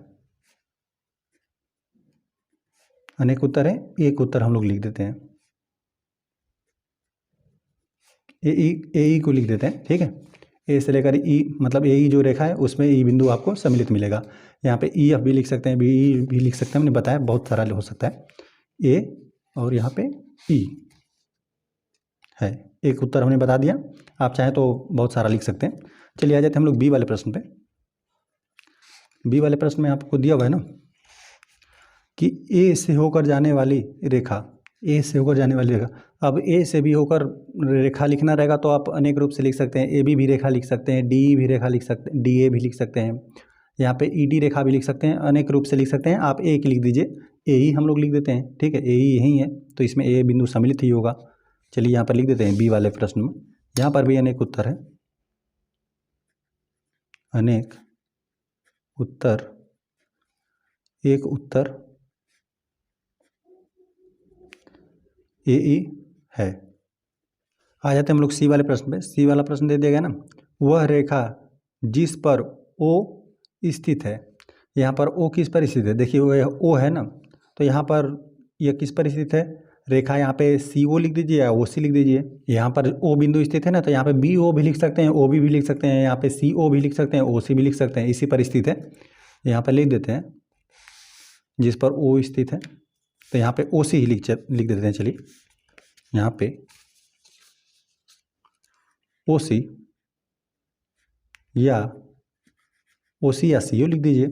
अनेक उत्तर है, एक उत्तर हम लोग लिख देते हैं ए ई को लिख देते हैं। ठीक है, ए से लेकर ई मतलब ए ई जो रेखा है उसमें ई बिंदु आपको सम्मिलित मिलेगा। यहाँ पे ई एफ भी लिख सकते हैं, बी ई भी लिख सकते हैं, हमने बताया बहुत सारा हो सकता है। ए और यहाँ पे ई है, एक उत्तर हमने बता दिया। आप चाहें तो बहुत सारा लिख सकते हैं। चलिए आ जाते हैं हम लोग बी वाले प्रश्न पे। बी वाले प्रश्न में आपको दिया हुआ है ना कि ए से होकर जाने वाली रेखा, ए से होकर जाने वाली रेखा। अब ए से भी होकर रेखा लिखना रहेगा तो आप अनेक रूप से लिख सकते हैं। ए बी भी रेखा लिख सकते हैं, डी भी रेखा लिख सकते हैं, डी ए भी लिख सकते हैं, यहाँ पे ई डी रेखा भी लिख सकते हैं, अनेक रूप से लिख सकते हैं। आप ए की लिख दीजिए, ए ही हम लोग लिख देते हैं। ठीक है, ए ही यही है तो इसमें ए बिंदु सम्मिलित ही होगा। चलिए यहाँ पर लिख देते हैं बी वाले प्रश्न में। यहाँ पर भी अनेक उत्तर है, अनेक उत्तर, एक उत्तर ए ई है। आ जाते हैं हम लोग सी वाले प्रश्न पे। सी वाला प्रश्न दे दिया गया ना, वह रेखा जिस पर ओ स्थित है। यहाँ पर ओ किस पर स्थित है, देखिए वो ओ है ना, तो यहाँ पर यह किस पर स्थित है रेखा, यहाँ पे सी ओ लिख दीजिए या ओ सी लिख दीजिए। यहाँ पर ओ बिंदु स्थित है ना, तो यहाँ पे बी ओ भी लिख सकते हैं, ओ बी भी लिख सकते हैं, यहाँ पे सी ओ भी लिख सकते हैं, ओ सी भी लिख सकते हैं, इसी पर स्थित है। यहाँ पर लिख देते हैं जिस पर ओ स्थित है, तो यहाँ पे ओ सी ही लिख देते हैं। चलिए यहाँ पे ओ सी या ओ सी या सी ओ लिख दीजिए,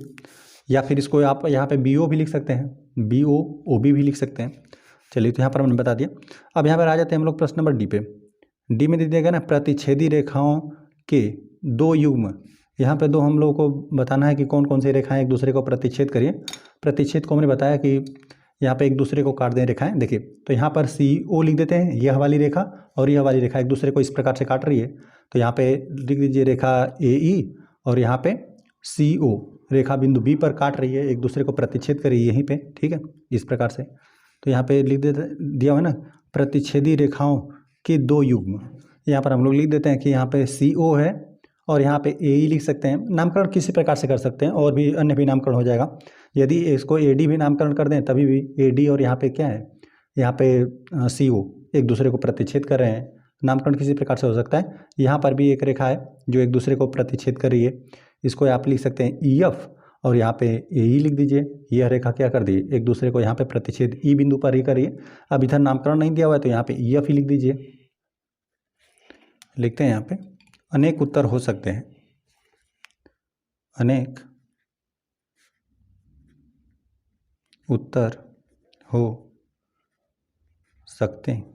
या फिर इसको आप यहाँ पे बी ओ भी लिख सकते हैं, बी ओ ओ बी भी लिख सकते हैं। चलिए तो यहाँ पर हमने बता दिया। अब यहाँ पर आ जाते हैं हम लोग प्रश्न नंबर डी पे। डी में दे दिया गया ना प्रतिच्छेदी रेखाओं के दो युग्म। यहाँ पे दो हम लोगों को बताना है कि कौन कौन सी रेखाएं एक दूसरे को प्रतिच्छेद करिए। प्रतिच्छेद को हमने बताया कि यहाँ पे एक दूसरे को काट दें रेखाएं। देखिए तो यहाँ पर सी ओ लिख देते हैं, यह वाली रेखा और यह वाली रेखा एक दूसरे को इस प्रकार से काट रही है, तो यहाँ पे लिख दीजिए रेखा ए ई, और यहाँ पे सी ओ रेखा बिंदु बी पर काट रही है, एक दूसरे को प्रतिच्छेद करिए यहीं पे। ठीक है, इस प्रकार से। तो यहाँ पे लिख देते दिया हुआ है ना प्रतिच्छेदी रेखाओं के दो युग्म। यहाँ पर हम लोग लिख देते हैं कि यहाँ पे सी ओ है और यहाँ पे ए ई लिख सकते हैं। नामकरण किसी प्रकार से कर सकते हैं, और भी अन्य भी नामकरण हो जाएगा। यदि इसको ए डी भी नामकरण कर दें तभी भी ए डी, और यहाँ पे क्या है, यहाँ पे सी ओ एक दूसरे को प्रतिच्छेद कर रहे हैं, नामकरण किसी प्रकार से हो सकता है। यहाँ पर भी एक रेखा है जो एक दूसरे को प्रतिच्छेद कर रही है, इसको आप लिख सकते हैं ई एफ, और यहाँ पे ए ई लिख दीजिए। यह रेखा क्या कर दी, एक दूसरे को यहाँ पे प्रतिच्छेद ई बिंदु पर ही करिए। अब इधर नामकरण नहीं दिया हुआ है तो यहाँ पे ई एफ ही लिख दीजिए। लिखते हैं यहाँ पे अनेक उत्तर हो सकते हैं, अनेक उत्तर हो सकते हैं।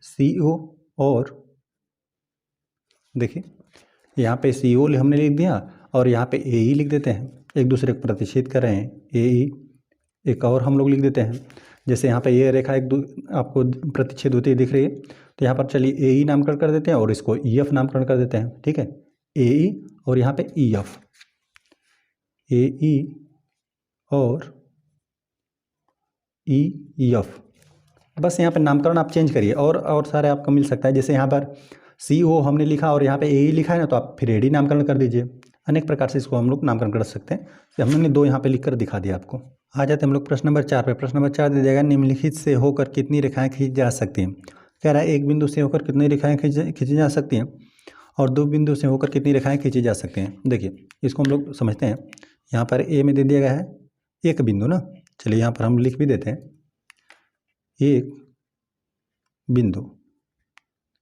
सी ओ, और देखिए यहाँ पे सी ओ हमने लिख दिया और यहाँ पे ए ई लिख देते हैं, एक दूसरे को प्रतिच्छेद कर रहे हैं ए ई। एक और हम लोग लिख देते हैं, जैसे यहाँ पे ये रेखा आपको प्रतिच्छेद होती है दिख रही है, तो यहाँ पर चलिए ए ई नामकरण कर देते हैं और इसको ई एफ नामकरण कर देते हैं। ठीक है, ए ई और यहाँ पे ई एफ, ए ई और ई एफ, बस यहाँ पे नामकरण आप चेंज करिए और सारे आपको मिल सकता है। जैसे यहाँ पर सी ओ हमने लिखा और यहाँ पे ए ई लिखा है ना, तो आप फिर ए डी नामकरण कर दीजिए। अनेक प्रकार से इसको हम लोग नामकरण कर सकते हैं। तो हमने दो यहाँ पे लिख कर दिखा दिया आपको। आ जाते हैं हम लोग प्रश्न नंबर 4 पे। प्रश्न नंबर 4 दे जाएगा निम्नलिखित से होकर कितनी रेखाएं खींची जा सकती हैं। कह रहा है एक बिंदु से होकर कितनी रेखाएं खींची जा सकती हैं और दो बिंदु से होकर कितनी रेखाएं खींची जा सकती हैं। देखिए इसको हम लोग समझते हैं। यहाँ पर ए में दे दिया गया है एक बिंदु ना, चलिए यहाँ पर हम लिख भी देते हैं एक बिंदु,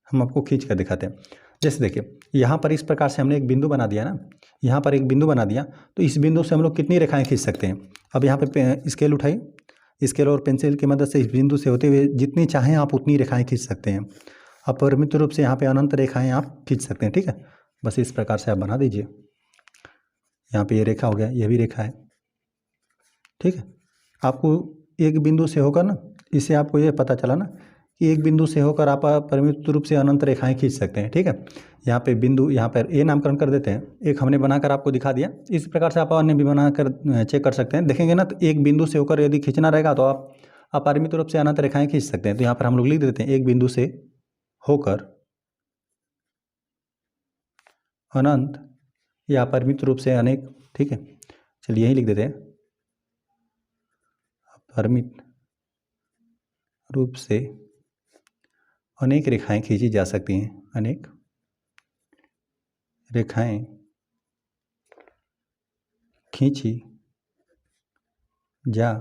हम आपको खींच कर दिखाते हैं। जैसे देखिए यहाँ पर इस प्रकार से हमने एक बिंदु बना दिया ना, यहाँ पर एक बिंदु बना दिया, तो इस बिंदु से हम लोग कितनी रेखाएं खींच सकते हैं। अब यहाँ पे स्केल उठाइए, स्केल और पेंसिल की मदद से इस बिंदु से होते हुए जितनी चाहें आप उतनी रेखाएं खींच सकते हैं। अपरिमित रूप से यहाँ पे अनंत रेखाएं आप खींच सकते हैं। ठीक है, बस इस प्रकार से आप बना दीजिए। यहाँ पे ये रेखा हो गया, ये भी रेखा है। ठीक है, आपको एक बिंदु से होकर ना, इससे आपको ये पता चला ना कि एक बिंदु से होकर आप परिमित रूप से अनंत रेखाएं खींच सकते हैं। ठीक है, यहाँ पे बिंदु, यहाँ पर ए नामकरण कर देते हैं, एक हमने बनाकर आपको दिखा दिया। इस प्रकार से आप अन्य भी बनाकर चेक कर सकते हैं। देखेंगे ना, तो एक बिंदु से होकर यदि खींचना रहेगा तो आप अपरिमित रूप से अनंत रेखाएं खींच सकते हैं। तो यहाँ पर हम लोग लिख देते हैं एक बिंदु से होकर अनंत या अपरिमित रूप से अनेक। ठीक है, चलिए यही लिख देते हैं, अपरिमित रूप से अनेक रेखाएं खींची जा सकती हैं, अनेक रेखाएं खींची जा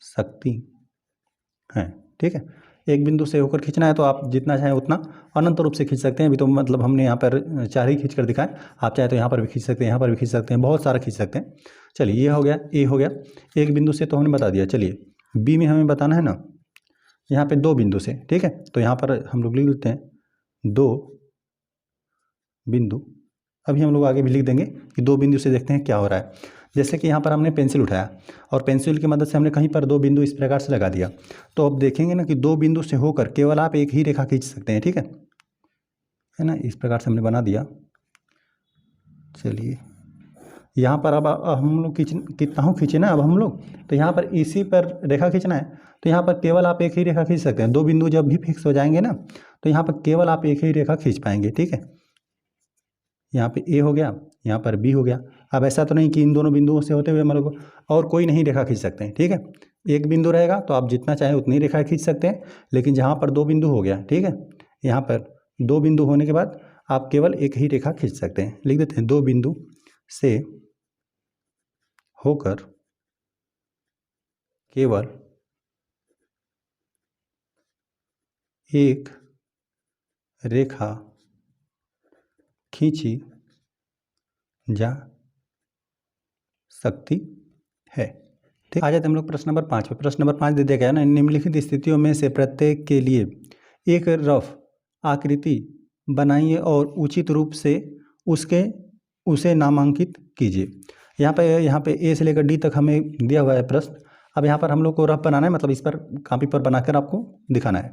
सकती हैं। ठीक है, एक बिंदु से होकर खींचना है तो आप जितना चाहें उतना अनंत रूप से खींच सकते हैं। अभी तो मतलब हमने यहाँ पर 4 ही खींच कर दिखाएं, आप चाहे तो यहाँ पर भी खींच सकते हैं, यहाँ पर भी खींच सकते हैं, बहुत सारा खींच सकते हैं। चलिए ये हो गया, ए हो गया। एक बिंदु से तो हमने बता दिया। चलिए बी में हमें बताना है ना, यहाँ पे 2 बिंदु से। ठीक है, तो यहाँ पर हम लोग लिख देते हैं 2 बिंदु। अभी हम लोग आगे भी लिख देंगे कि 2 बिंदु से देखते हैं क्या हो रहा है। जैसे कि यहाँ पर हमने पेंसिल उठाया और पेंसिल की मदद से हमने कहीं पर 2 बिंदु इस प्रकार से लगा दिया, तो अब देखेंगे ना कि 2 बिंदु से होकर केवल आप एक ही रेखा खींच सकते हैं। ठीक है ना, इस प्रकार से हमने बना दिया। चलिए यहाँ पर अब हम लोग कितना हो खींचे ना, अब हम लोग तो यहाँ पर इसी पर रेखा खींचना है, तो यहाँ पर केवल आप एक ही रेखा खींच सकते हैं। 2 बिंदु जब भी फिक्स हो जाएंगे ना, तो यहाँ पर केवल आप एक ही रेखा खींच पाएंगे। ठीक है, यहाँ पे ए हो गया, यहाँ पर बी हो गया। अब ऐसा तो नहीं कि इन दोनों बिंदुओं से होते हुए हम लोग और कोई नहीं रेखा खींच सकते हैं। ठीक है, एक बिंदु रहेगा तो आप जितना चाहे उतनी रेखा खींच सकते हैं, लेकिन जहाँ पर 2 बिंदु हो गया, ठीक है, यहाँ पर 2 बिंदु होने के बाद आप केवल एक ही रेखा खींच सकते हैं। लिख देते हैं 2 बिंदु से होकर केवल एक रेखा खींची जा सकती है। ठीक, आ जाते हम लोग प्रश्न नंबर 5 पे। प्रश्न नंबर 5 दे दिया गया है ना, निम्नलिखित स्थितियों में से प्रत्येक के लिए एक रफ आकृति बनाइए और उचित रूप से उसे नामांकित कीजिए। यहाँ पे ए से लेकर डी तक हमें दिया हुआ है प्रश्न। अब यहाँ पर हम लोग को रफ बनाना है, मतलब इस पर कॉपी पर बनाकर आपको दिखाना है।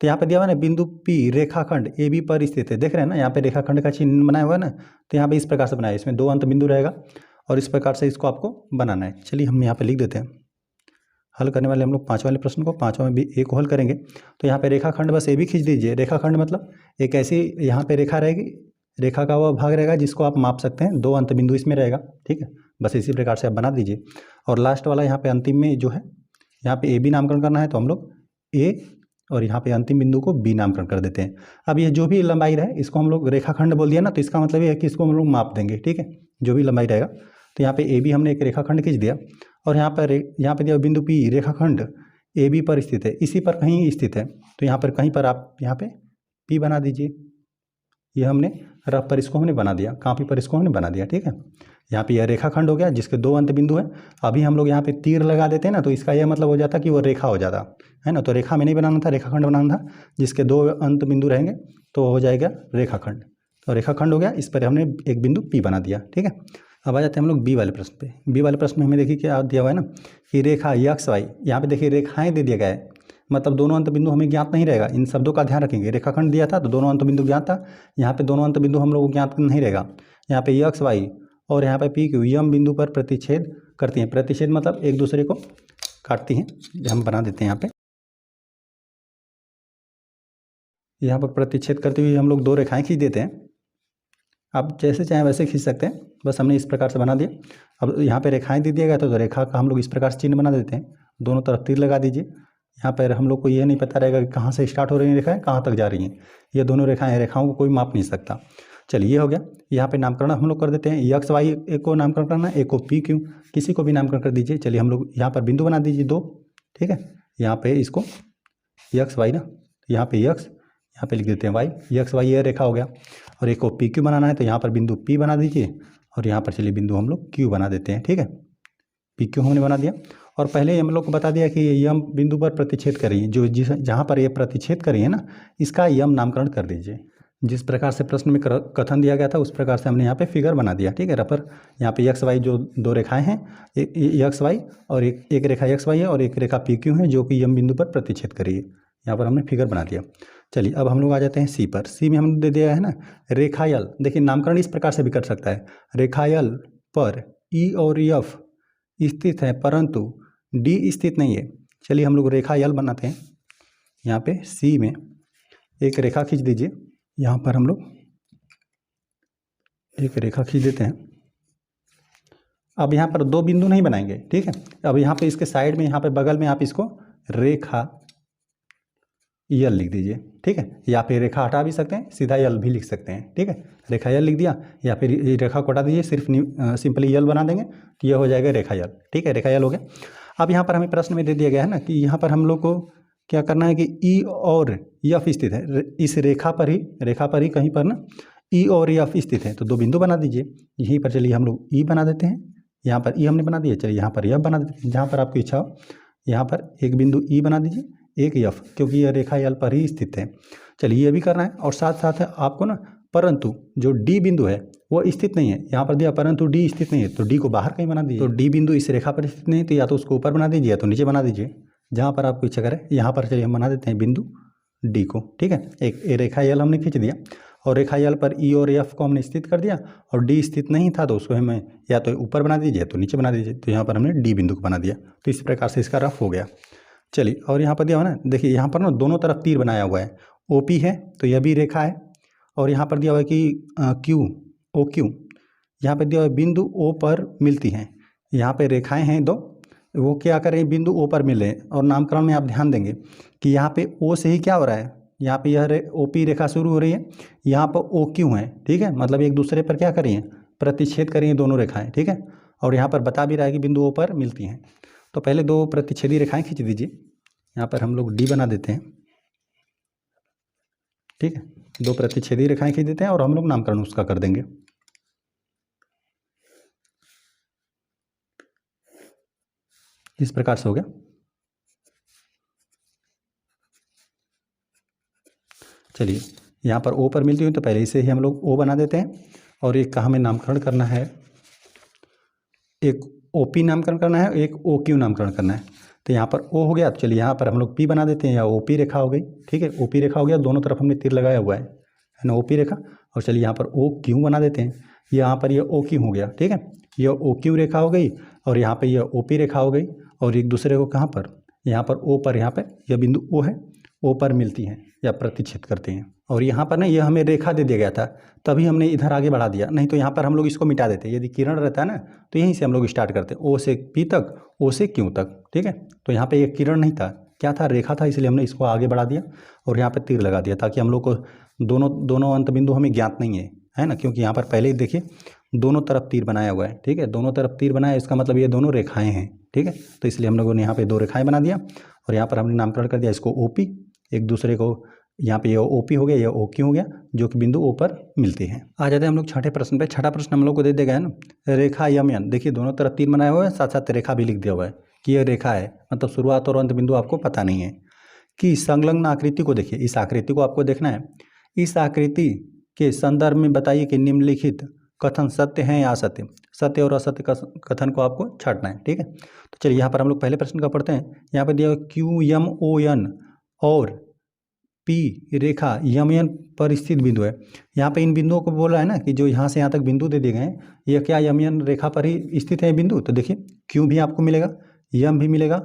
तो यहाँ पे दिया हुआ है ना, बिंदु पी रेखाखंड ए बी पर स्थित है। देख रहे हैं ना, यहाँ पे रेखाखंड का चिन्ह बनाया हुआ है ना, तो यहाँ पे इस प्रकार से बनाया है, इसमें 2 अंत बिंदु रहेगा और इस प्रकार से इसको आपको बनाना है। चलिए हम यहाँ पे लिख देते हैं, हल करने वाले हम लोग 5 वाले प्रश्न को, 5वां में भी ए को हल करेंगे। तो यहाँ पे रेखाखंड बस ए भी खींच दीजिए। रेखाखंड मतलब एक ऐसी यहाँ पे रेखा रहेगी, रेखा का वह भाग रहेगा जिसको आप माप सकते हैं, 2 अंत बिंदु इसमें रहेगा। ठीक है, बस इसी प्रकार से आप बना दीजिए। और लास्ट वाला यहाँ पे अंतिम में जो है, यहाँ पे ए बी नामकरण करना है, तो हम लोग ए और यहाँ पे अंतिम बिंदु को बी नामकरण कर देते हैं। अब ये जो भी लंबाई रहे इसको हम लोग रेखाखंड बोल दिया ना, तो इसका मतलब ये है कि इसको हम लोग माप देंगे। ठीक है, जो भी लंबाई रहेगा, तो यहाँ पे ए बी हमने एक रेखाखंड खींच दिया और यहाँ पे दिया बिंदु पी रेखाखंड ए बी पर स्थित है, इसी पर कहीं स्थित है, तो यहाँ पर कहीं पर आप यहाँ पे पी बना दीजिए। ये हमने रफ पर इसको हमने बना दिया, कॉपी पर इसको हमने बना दिया। ठीक है, यहाँ पे यह रेखाखंड हो गया जिसके 2 अंत बिंदु हैं। अभी हम लोग यहाँ पे तीर लगा देते हैं ना, तो इसका यह मतलब हो जाता कि वो रेखा हो जाता है ना। तो रेखा में नहीं बनाना था, रेखाखंड बनाना था, जिसके 2 अंत बिंदु रहेंगे तो हो जाएगा रेखाखंड। तो रेखाखंड हो गया, इस पर हमने एक बिंदु पी बना दिया। ठीक है, अब आ जाते हैं हम लोग बी वाले प्रश्न पे। बी वाले प्रश्न में हमें देखिए क्या दिया हुआ है ना, कि रेखा एक्स वाई, यहाँ पे देखिए रेखाएँ दे दिया गया है, मतलब दोनों अंत बिंदु हमें ज्ञात नहीं रहेगा। इन शब्दों का ध्यान रखेंगे, रेखाखंड दिया था तो दोनों अंत बिंदु ज्ञात था, यहाँ पे दोनों अंत बिंदु हम लोग को ज्ञात नहीं रहेगा। यहाँ पे एक्स वाई और यहाँ पे पी क्यू यम बिंदु पर प्रतिच्छेद करती हैं। प्रतिच्छेद मतलब एक दूसरे को काटती हैं, हम बना देते हैं यहाँ पर प्रतिच्छेद करते हुए हम लोग 2 रेखाएं खींच देते हैं। आप जैसे चाहें वैसे खींच सकते हैं, बस हमने इस प्रकार से बना दिया। अब यहाँ पे रेखाएं दे दिया गया तो रेखा का हम लोग इस प्रकार से चिन्ह बना देते हैं, दोनों तरफ तीर लगा दीजिए। यहाँ पर हम लोग को ये नहीं पता रहेगा कि कहाँ से स्टार्ट हो रही हैं रेखाएं, कहाँ तक जा रही हैं। ये दोनों रेखाएं, रेखाओं को कोई माप नहीं सकता। चलिए ये हो गया। यहाँ पे नामकरण हम लोग कर देते हैं, एक्स वाई एक को नामकरण करना है, एक को पी क्यू, किसी को भी नामकरण कर दीजिए। चलिए हम लोग यहाँ पर बिंदु बना दीजिए 2। ठीक है, यहाँ पे इसको एक्स वाई ना, यहाँ पे एक्स, यहाँ पे लिख देते हैं वाई, एक्स वाई ये रेखा हो गया। और एक को पी क्यू बनाना है, तो यहाँ पर बिंदु पी बना दीजिए और यहाँ पर चलिए बिंदु हम लोग क्यू बना देते हैं। ठीक है, पी क्यू हमने बना दिया। और पहले हम लोग को बता दिया कि यम बिंदु पर प्रतिच्छेद करिए, जहाँ पर ये प्रतिच्छेद करिए ना, इसका यम नामकरण कर दीजिए। जिस प्रकार से प्रश्न में कथन दिया गया था उस प्रकार से हमने यहाँ पे फिगर बना दिया। ठीक है, रफर यहाँ पे एक्स वाई जो 2 रेखाएं हैं, एक्स वाई और एक रेखा एक्स वाई है और एक रेखा पी क्यू है जो कि यम बिंदु पर प्रतिच्छेद करिए। यहाँ पर हमने फिगर बना दिया। चलिए अब हम लोग आ जाते हैं सी पर। सी में हमने दे दिया है ना रेखा यल। देखिए नामकरण इस प्रकार से भी कर सकता है, रेखा यल पर ई और एफ स्थित है परंतु डी स्थित नहीं है। चलिए हम लोग रेखा यल बनाते हैं। यहाँ पे सी में एक रेखा खींच दीजिए। यहाँ पर हम लोग एक रेखा खींच देते हैं। अब यहाँ पर दो बिंदु नहीं बनाएंगे, ठीक है। अब यहाँ पे इसके साइड में, यहाँ पे बगल में आप इसको रेखा यल लिख दीजिए, ठीक है। या फिर रेखा हटा भी सकते हैं, सीधा यल भी लिख सकते हैं, ठीक है। रेखा यल लिख दिया, या फिर ये रेखा को हटा दीजिए, सिर्फ सिंपली यल बना देंगे तो यह हो जाएगा रेखा यल, ठीक है। रेखा यल हो गया। अब यहाँ पर हमें प्रश्न में दे दिया गया है ना कि यहाँ पर हम लोग को क्या करना है कि ई और एफ स्थित है। इस रेखा पर ही कहीं पर ना ई और एफ स्थित है, तो दो बिंदु बना दीजिए। यहीं पर चलिए हम लोग ई बना देते हैं। यहाँ पर ई हमने बना दिया, चलिए यहाँ पर एफ बना देते हैं। जहाँ पर आपकी इच्छा हो यहाँ पर एक बिंदु ई बना दीजिए, एक एफ, क्योंकि यह रेखा यल पर ही स्थित है। चलिए ये भी करना है। और साथ साथ आपको ना परंतु जो डी बिंदु है वो स्थित नहीं है। यहाँ पर दिया परंतु डी स्थित नहीं है, तो डी को बाहर कहीं बना दीजिए। तो डी बिंदु इस रेखा पर स्थित नहीं है, तो या तो उसको ऊपर बना दीजिए या तो नीचे बना दीजिए, जहाँ पर आपको इच्छा करे। यहाँ पर चलिए हम बना देते हैं बिंदु डी को, ठीक है। एक रेखा यल हमने खींच दिया और रेखा यल पर ई और एफ को हमने स्थित कर दिया, और डी स्थित नहीं था तो उसको हमें या तो ऊपर बना दीजिए या तो नीचे बना दीजिए। तो यहाँ पर हमने डी बिंदु को बना दिया। तो इस प्रकार से इसका रफ हो गया। चलिए और यहाँ पर दिया हुआ ना, देखिए यहाँ पर ना दोनों तरफ तीर बनाया हुआ है। ओ पी है तो यह भी रेखा है, और यहाँ पर दिया हुआ है कि क्यू ओ क्यू, यहाँ पर दिया हुआ है बिंदु ओ पर मिलती हैं। यहाँ पे रेखाएं हैं दो, वो क्या करें बिंदु ओ पर मिले। और नामकरण में आप ध्यान देंगे कि यहाँ पे ओ से ही क्या हो रहा है, यहाँ पे यह ओ पी रेखा शुरू हो रही है, यहाँ पर ओ क्यू है, ठीक है। मतलब एक दूसरे पर क्या करिए, प्रतिच्छेद करिए दोनों रेखाएं, ठीक है। और यहाँ पर बता भी रहा है कि बिंदु ओ पर मिलती हैं। तो पहले दो प्रतिच्छेदी रेखाएं खींच दीजिए। यहाँ पर हम लोग डी बना देते हैं, ठीक है। दो प्रतिच्छेदी रेखाएं खींच देते हैं और हम लोग नामकरण उसका कर देंगे। इस प्रकार से हो गया। चलिए यहाँ पर ओ पर मिलती हुई तो पहले इसे ही हम लोग ओ बना देते हैं, और एक का हमें नामकरण करना है, एक ओ पी नामकरण करना है, एक ओ क्यू नामकरण करना है। तो यहाँ पर ओ हो गया, तो चलिए यहाँ पर हम लोग पी बना देते हैं, या ओ पी रेखा हो गई, ठीक है। ओ पी रेखा हो गया, दोनों तरफ हमने तीर लगाया हुआ है ना, ओ पी रेखा। और चलिए यहाँ पर ओ क्यू बना देते हैं। यहाँ पर ये ओ क्यू हो गया, ठीक है। यह ओ क्यू रेखा हो गई, और यहाँ पर यह ओ पी रेखा हो गई, और एक दूसरे को कहाँ पर, यहाँ पर ओ पर, यहाँ पर यह बिंदु ओ है, ओ पर मिलती हैं या प्रतिच्छेद करते हैं। और यहाँ पर ना ये हमें रेखा दे दिया गया था, तभी हमने इधर आगे बढ़ा दिया, नहीं तो यहाँ पर हम लोग इसको मिटा देते। यदि किरण रहता है ना तो यहीं से हम लोग स्टार्ट करते, ओ से पी तक, ओ से क्यू तक, ठीक है। तो यहाँ पे एक किरण नहीं था, क्या था, रेखा था, इसलिए हमने इसको आगे बढ़ा दिया और यहाँ पर तीर लगा दिया, ताकि हम लोग को दोनों अंत बिंदु हमें ज्ञात नहीं है ना। क्योंकि यहाँ पर पहले ही देखिए दोनों तरफ तीर बनाया हुआ है, ठीक है। दोनों तरफ तीर बनाया, इसका मतलब ये दोनों रेखाएँ हैं, ठीक है। तो इसलिए हम लोगों ने यहाँ पर दो रेखाएँ बना दिया, और यहाँ पर हमने नामकरण कर दिया इसको ओ पी, एक दूसरे को, यहाँ पे ये ओ पी हो गया, ये ओ क्यू हो गया, जो कि बिंदु ओ पर मिलती हैं। आ जाते हैं हम लोग छठे प्रश्न पे। छठा प्रश्न हम लोग को दे दिया गया है ना, रेखा यम यन। देखिए दोनों तरफ तीर बनाया हुआ है, साथ साथ रेखा भी लिख दिया हुआ है कि यह रेखा है, मतलब शुरुआत और अंत बिंदु आपको पता नहीं है। कि संलग्न आकृति को देखिए, इस आकृति को आपको देखना है। इस आकृति के संदर्भ में बताइए कि निम्नलिखित कथन सत्य हैं या असत्य। सत्य और असत्य कथन को आपको छांटना है, ठीक है। तो चलिए यहाँ पर हम लोग पहले प्रश्न का पढ़ते हैं। यहाँ पर दिया क्यू यम ओ एन और पी रेखा यम एन पर स्थित बिंदु है। यहाँ पे इन बिंदुओं को बोल रहा है ना कि जो यहाँ से यहाँ तक बिंदु दे दिए गए हैं, यह क्या यम एन रेखा पर ही स्थित है बिंदु। तो देखिए क्यू भी आपको मिलेगा, यम भी मिलेगा,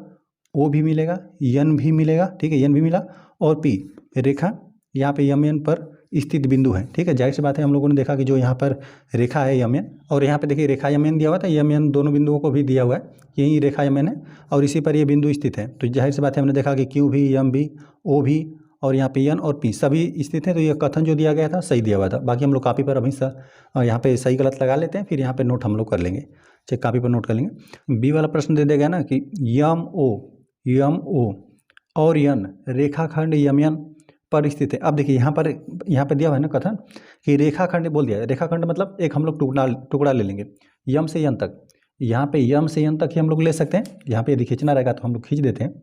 ओ भी मिलेगा, एन भी मिलेगा, ठीक है, एन भी मिला, और पी रेखा यहाँ पे यम एन पर स्थित बिंदु है, ठीक है। जाहिर सी बात है, हम लोगों ने देखा कि जो यहाँ पर रेखा है यम एन, और यहाँ पे देखिए रेखा यम एन दिया हुआ था, यम एन दोनों बिंदुओं को भी दिया हुआ है, यही रेखा यम एन है, और इसी पर ये बिंदु स्थित है। तो जाहिर सी बात है, हमने देखा कि क्यू भी, यम भी, ओ भी, और यहाँ पे एन और पी सभी स्थित हैं। तो ये कथन जो दिया गया था सही दिया हुआ था। बाकी हम लोग कॉपी पर अभी यहाँ पे सही गलत लगा लेते हैं, फिर यहाँ पे नोट हम लोग कर लेंगे, चेक कॉपी पर नोट कर लेंगे। बी वाला प्रश्न दे देगा ना कि यम ओ और एन रेखाखंड यम एन पर स्थित है। अब देखिए यहाँ पर दिया हुआ है ना कथन कि रेखाखंड बोल दिया है। रेखाखंड मतलब एक हम लोग टुकड़ा ले लेंगे यम से एन तक। यहाँ पे यम से एन तक ही हम लोग ले सकते हैं। यहाँ पे यदि खींचना रहेगा तो हम लोग खींच देते हैं।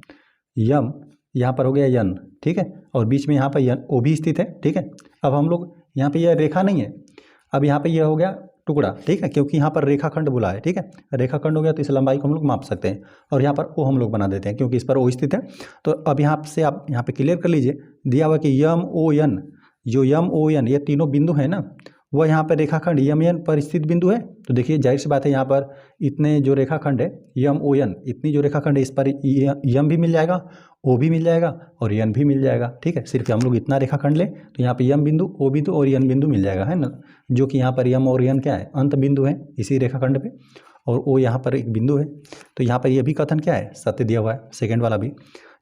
यम यहाँ पर हो गया यन, ठीक है, और बीच में यहाँ पर यन ओ भी स्थित है, ठीक है। अब हम लोग यहाँ पे यह रेखा नहीं है, अब यहाँ पे यह हो गया टुकड़ा, ठीक है, क्योंकि यहाँ पर रेखाखंड बोला है, ठीक है, रेखाखंड हो गया तो इस लंबाई को हम लोग माप सकते हैं और यहाँ पर ओ हम लोग बना देते हैं क्योंकि इस पर ओ स्थित है। तो अब यहाँ से आप यहाँ पे क्लियर कर लीजिए, दिया हुआ कि यम ओ एन, जो यम ओ एन ये तीनों बिंदु है ना, वह यहाँ पर रेखाखंड यम एन पर स्थित बिंदु है। तो देखिए जाहिर सी बात है यहाँ पर इतने जो रेखाखंड है यम ओ एन, इतनी जो रेखाखंड है इस पर यम भी मिल जाएगा, ओ भी मिल जाएगा और एन भी मिल जाएगा, ठीक है। सिर्फ हम लोग इतना रेखाखंड ले तो यहाँ पे यम बिंदु, ओ बिंदु और एन बिंदु मिल जाएगा, है ना, जो कि यहाँ पर यम और एन क्या है, अंत बिंदु है इसी रेखाखंड पे, और ओ यहाँ पर एक बिंदु है। तो यहाँ पर यह भी कथन क्या है, सत्य दिया हुआ है, सेकेंड वाला भी।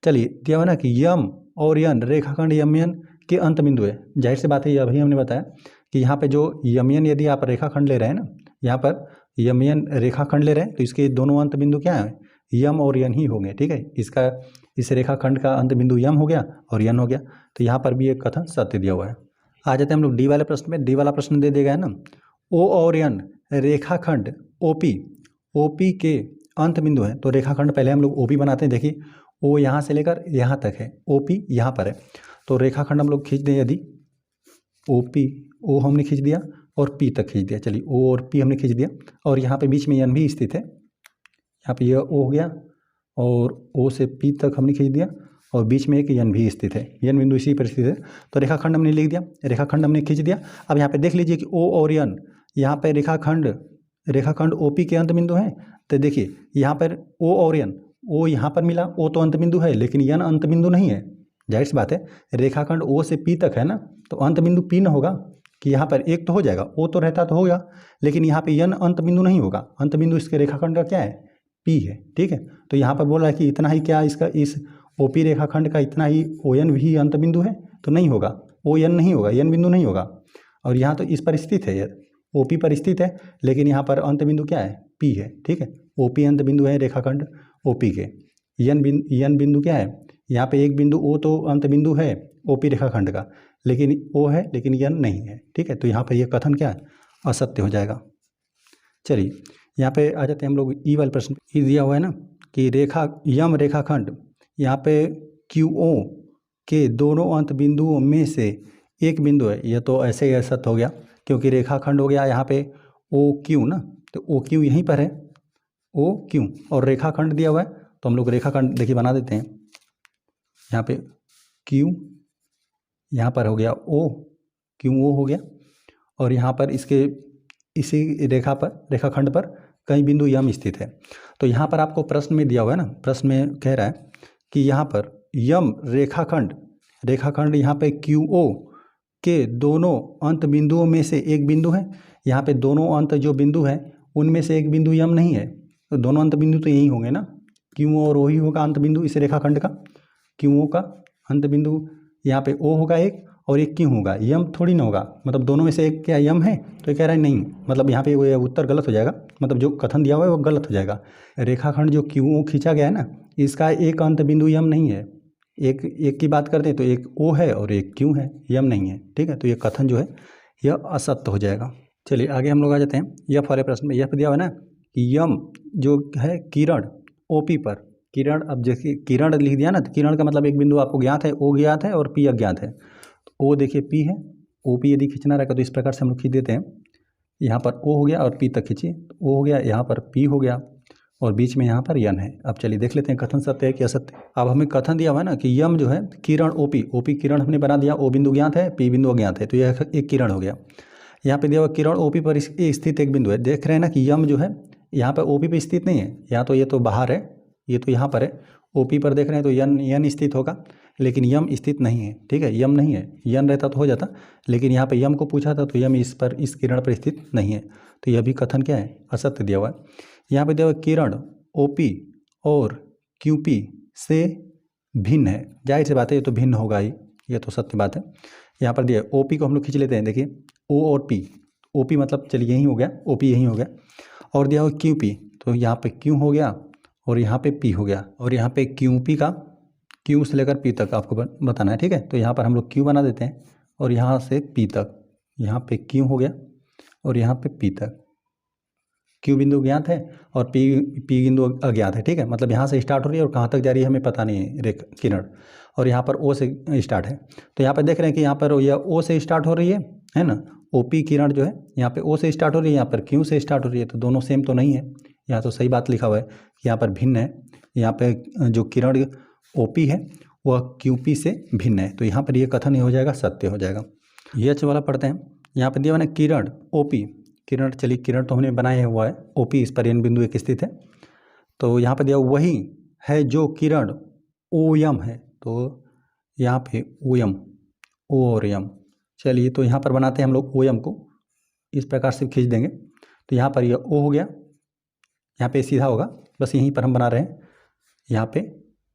चलिए दिया हुआ ना कि यम और एन रेखाखंड यम एन के अंत बिंदु है। जाहिर सी बात है, ये अभी हमने बताया कि यहाँ पे जो यम एन यदि आप रेखाखंड ले रहे हैं ना, यहाँ पर यम एन रेखाखंड ले रहे हैं तो इसके दोनों अंत बिंदु क्या है, यम और एन ही होंगे, ठीक है। इसका इस रेखाखंड का अंत बिंदु यम हो गया और एन हो गया, तो यहाँ पर भी एक कथन सत्य दिया हुआ है। आ जाते हैं हम लोग डी वाले प्रश्न में। डी वाला प्रश्न दे दिया गया है ना, ओ और एन रेखाखंड ओपी के अंत बिंदु है। तो रेखाखंड पहले हम लोग ओपी बनाते हैं, देखिए ओ यहाँ से लेकर यहाँ तक है, ओपी यहाँ पर है, तो रेखाखंड हम लोग खींच दें, यदि ओपी, ओ हमने खींच दिया और पी तक खींच दिया, चलिए ओ और पी हमने खींच दिया, और यहाँ पे बीच में एन भी स्थित है, यहाँ पे यह ओ हो गया और ओ से पी तक हमने खींच दिया और बीच में एक एन भी स्थित है, एन बिंदु इसी पर स्थित है। तो रेखाखंड हमने लिख दिया, रेखाखंड हमने खींच दिया। अब यहाँ पे देख लीजिए कि ओ और एन यहाँ पे रेखाखंड ओपी के अंत बिंदु हैं। तो देखिए यहाँ पर ओ और एन, ओ यहाँ पर मिला, ओ तो अंत बिंदु है लेकिन एन अंत बिंदु नहीं है। जाहिर सी बात है, रेखाखंड ओ से पी तक है ना, तो अंत बिंदु पी न होगा कि यहाँ पर एक तो हो जाएगा, ओ तो रहता तो होगा, लेकिन यहाँ पे एन अंत बिंदु नहीं होगा, अंत बिंदु इसके रेखाखंड का क्या है, पी है, ठीक है। तो यहाँ पर बोल रहा है कि इतना ही क्या इसका, इस ओपी रेखाखंड का इतना ही ओ एन भी अंत बिंदु है, तो नहीं होगा, ओ एन नहीं होगा, एन बिंदु नहीं होगा। और यहाँ तो इस पर स्थित है, ओपी पर स्थित है, लेकिन यहाँ पर अंत बिंदु क्या है, पी है, ठीक है। ओपी अंत बिंदु है रेखाखंड ओपी के, एन बिंदु क्या है, यहाँ पे एक बिंदु ओ तो अंत बिंदु है ओपी रेखाखंड का, लेकिन ओ है लेकिन एन नहीं है, ठीक है। तो यहाँ पर यह कथन क्या है, असत्य हो जाएगा। चलिए यहाँ पे आ जाते हैं हम लोग ई वाले प्रश्न। ई दिया हुआ है ना कि यम रेखाखंड यहाँ पे क्यू ओ के दोनों अंत बिंदुओं में से एक बिंदु है। यह तो ऐसे ही असत्य हो गया क्योंकि रेखाखंड हो गया यहाँ पे ओ क्यू ना, तो ओ क्यू यहीं पर है, ओ क्यू, और रेखाखंड दिया हुआ है तो हम लोग रेखाखंड देखिए बना देते हैं। यहाँ पे क्यू यहाँ पर हो गया ओ, क्यू ओ हो गया, और यहाँ पर इसके इसी रेखाखंड पर कई बिंदु यम स्थित है। तो यहाँ पर आपको प्रश्न में दिया हुआ है ना, प्रश्न में कह रहा है कि यहाँ पर यम रेखाखंड यहाँ पे क्यू ओ के दोनों अंत बिंदुओं में से एक बिंदु है। यहाँ पे दोनों अंत जो बिंदु है उनमें से एक बिंदु यम नहीं है, तो दोनों अंत बिंदु तो यही होंगे ना, क्यू ओ और ओ ही होगा अंत बिंदु इस रेखाखंड का। क्यू ओ का अंत बिंदु यहाँ पे ओ होगा एक और एक क्यू होगा, यम थोड़ी ना होगा, मतलब दोनों में से एक क्या यम है, तो ये कह रहा है नहीं, मतलब यहाँ पे वो उत्तर गलत हो जाएगा, मतलब जो कथन दिया हुआ है वो गलत हो जाएगा। रेखाखंड जो क्यू ओ खींचा गया है ना, इसका एक अंत बिंदु यम नहीं है, एक की बात करते हैं तो एक ओ है और एक क्यू है, यम नहीं है, ठीक है। तो ये कथन जो है यह असत्य हो जाएगा। चलिए आगे हम लोग आ जाते हैं यफ वाले प्रश्न में। यफ दिया हुआ है ना कि यम जो है किरण ओपी पर, किरण, अब जैसे किरण लिख दिया ना, तो किरण का मतलब एक बिंदु आपको ज्ञात है, ओ ज्ञात है और पी अज्ञात है। तो ओ देखिए पी है, ओ पी यदि खींचना रहेगा तो इस प्रकार से हम लोग खींच देते हैं, यहाँ पर ओ हो गया और पी तक खींचिए, तो ओ हो गया, यहाँ पर पी हो गया और बीच में यहाँ पर यन है। अब चलिए देख लेते हैं कथन सत्य है कि असत्य। अब हमें कथन दिया हुआ है ना कि यम जो है किरण ओपी किरण हमने बना दिया, ओ बिंदु ज्ञात है, पी बिंदु अज्ञात है, तो यह एक किरण हो गया। यहाँ पे दिया हुआ किरण ओपी पर स्थित एक बिंदु है। देख रहे हैं ना कि यम जो है यहाँ पर ओपी पे स्थित नहीं है, यहाँ तो ये तो बाहर है, ये तो यहाँ पर है, ओपी पर देख रहे हैं तो यन स्थित होगा, लेकिन यम स्थित नहीं है, ठीक है, यम नहीं है, यन रहता तो हो जाता, लेकिन यहाँ पे यम को पूछा था तो यम इस किरण पर स्थित नहीं है, तो यह भी कथन क्या है, असत्य दिया हुआ है। यहाँ पे दिया हुआ किरण ओपी और क्यूपी से भिन्न है, जाहिर सी बात है ये तो भिन्न होगा ही, ये तो सत्य बात है। यहाँ पर दिया ओपी को हम लोग खींच लेते हैं, देखिए ओ और पी, ओपी मतलब चलिए यही हो गया, ओपी यही हो गया, और दिया हुआ क्यूपी, तो यहाँ पे क्यू हो गया और यहाँ पे पी हो गया, और यहाँ पे क्यूपी का क्यू से लेकर पी तक आपको बताना है, ठीक है। तो यहाँ पर हम लोग क्यू बना देते हैं और यहाँ से पी तक, यहाँ पे क्यू हो गया और यहाँ पे पी तक, क्यू बिंदु ज्ञात है और पी बिंदु अज्ञात है, ठीक है, मतलब यहाँ से स्टार्ट हो रही है और कहाँ तक जा रही है हमें पता नहीं है किरण, और यहाँ पर ओ से स्टार्ट है। तो यहाँ पर देख रहे हैं कि यहाँ पर यह ओ से स्टार्ट हो रही है ना, ओपी किरण जो है यहाँ पे ओ से स्टार्ट हो रही है, यहाँ पर क्यू से स्टार्ट हो रही है, तो दोनों सेम तो नहीं है। यहाँ तो सही बात लिखा हुआ है कि यहाँ पर भिन्न है। यहाँ पे जो किरण ओपी है वह क्यूपी से भिन्न है, तो यहाँ पर ये कथन ही हो जाएगा, सत्य हो जाएगा। ये अच्छा वाला पढ़ते हैं। यहाँ पर दिया मैंने किरण ओपी, किरण, चलिए किरण तो हमने बनाया हुआ है, ओपी इस पर एन बिंदु एक स्थित है। तो यहाँ पर दिया वही है जो किरण ओयम है, तो यहाँ पे ओयम, ओ और यम, चलिए तो यहाँ पर बनाते हैं हम लोग ओयम को, इस प्रकार से खींच देंगे। तो यहाँ पर यह ओ हो गया, यहाँ पे सीधा होगा, बस यहीं पर हम बना रहे हैं यहाँ पे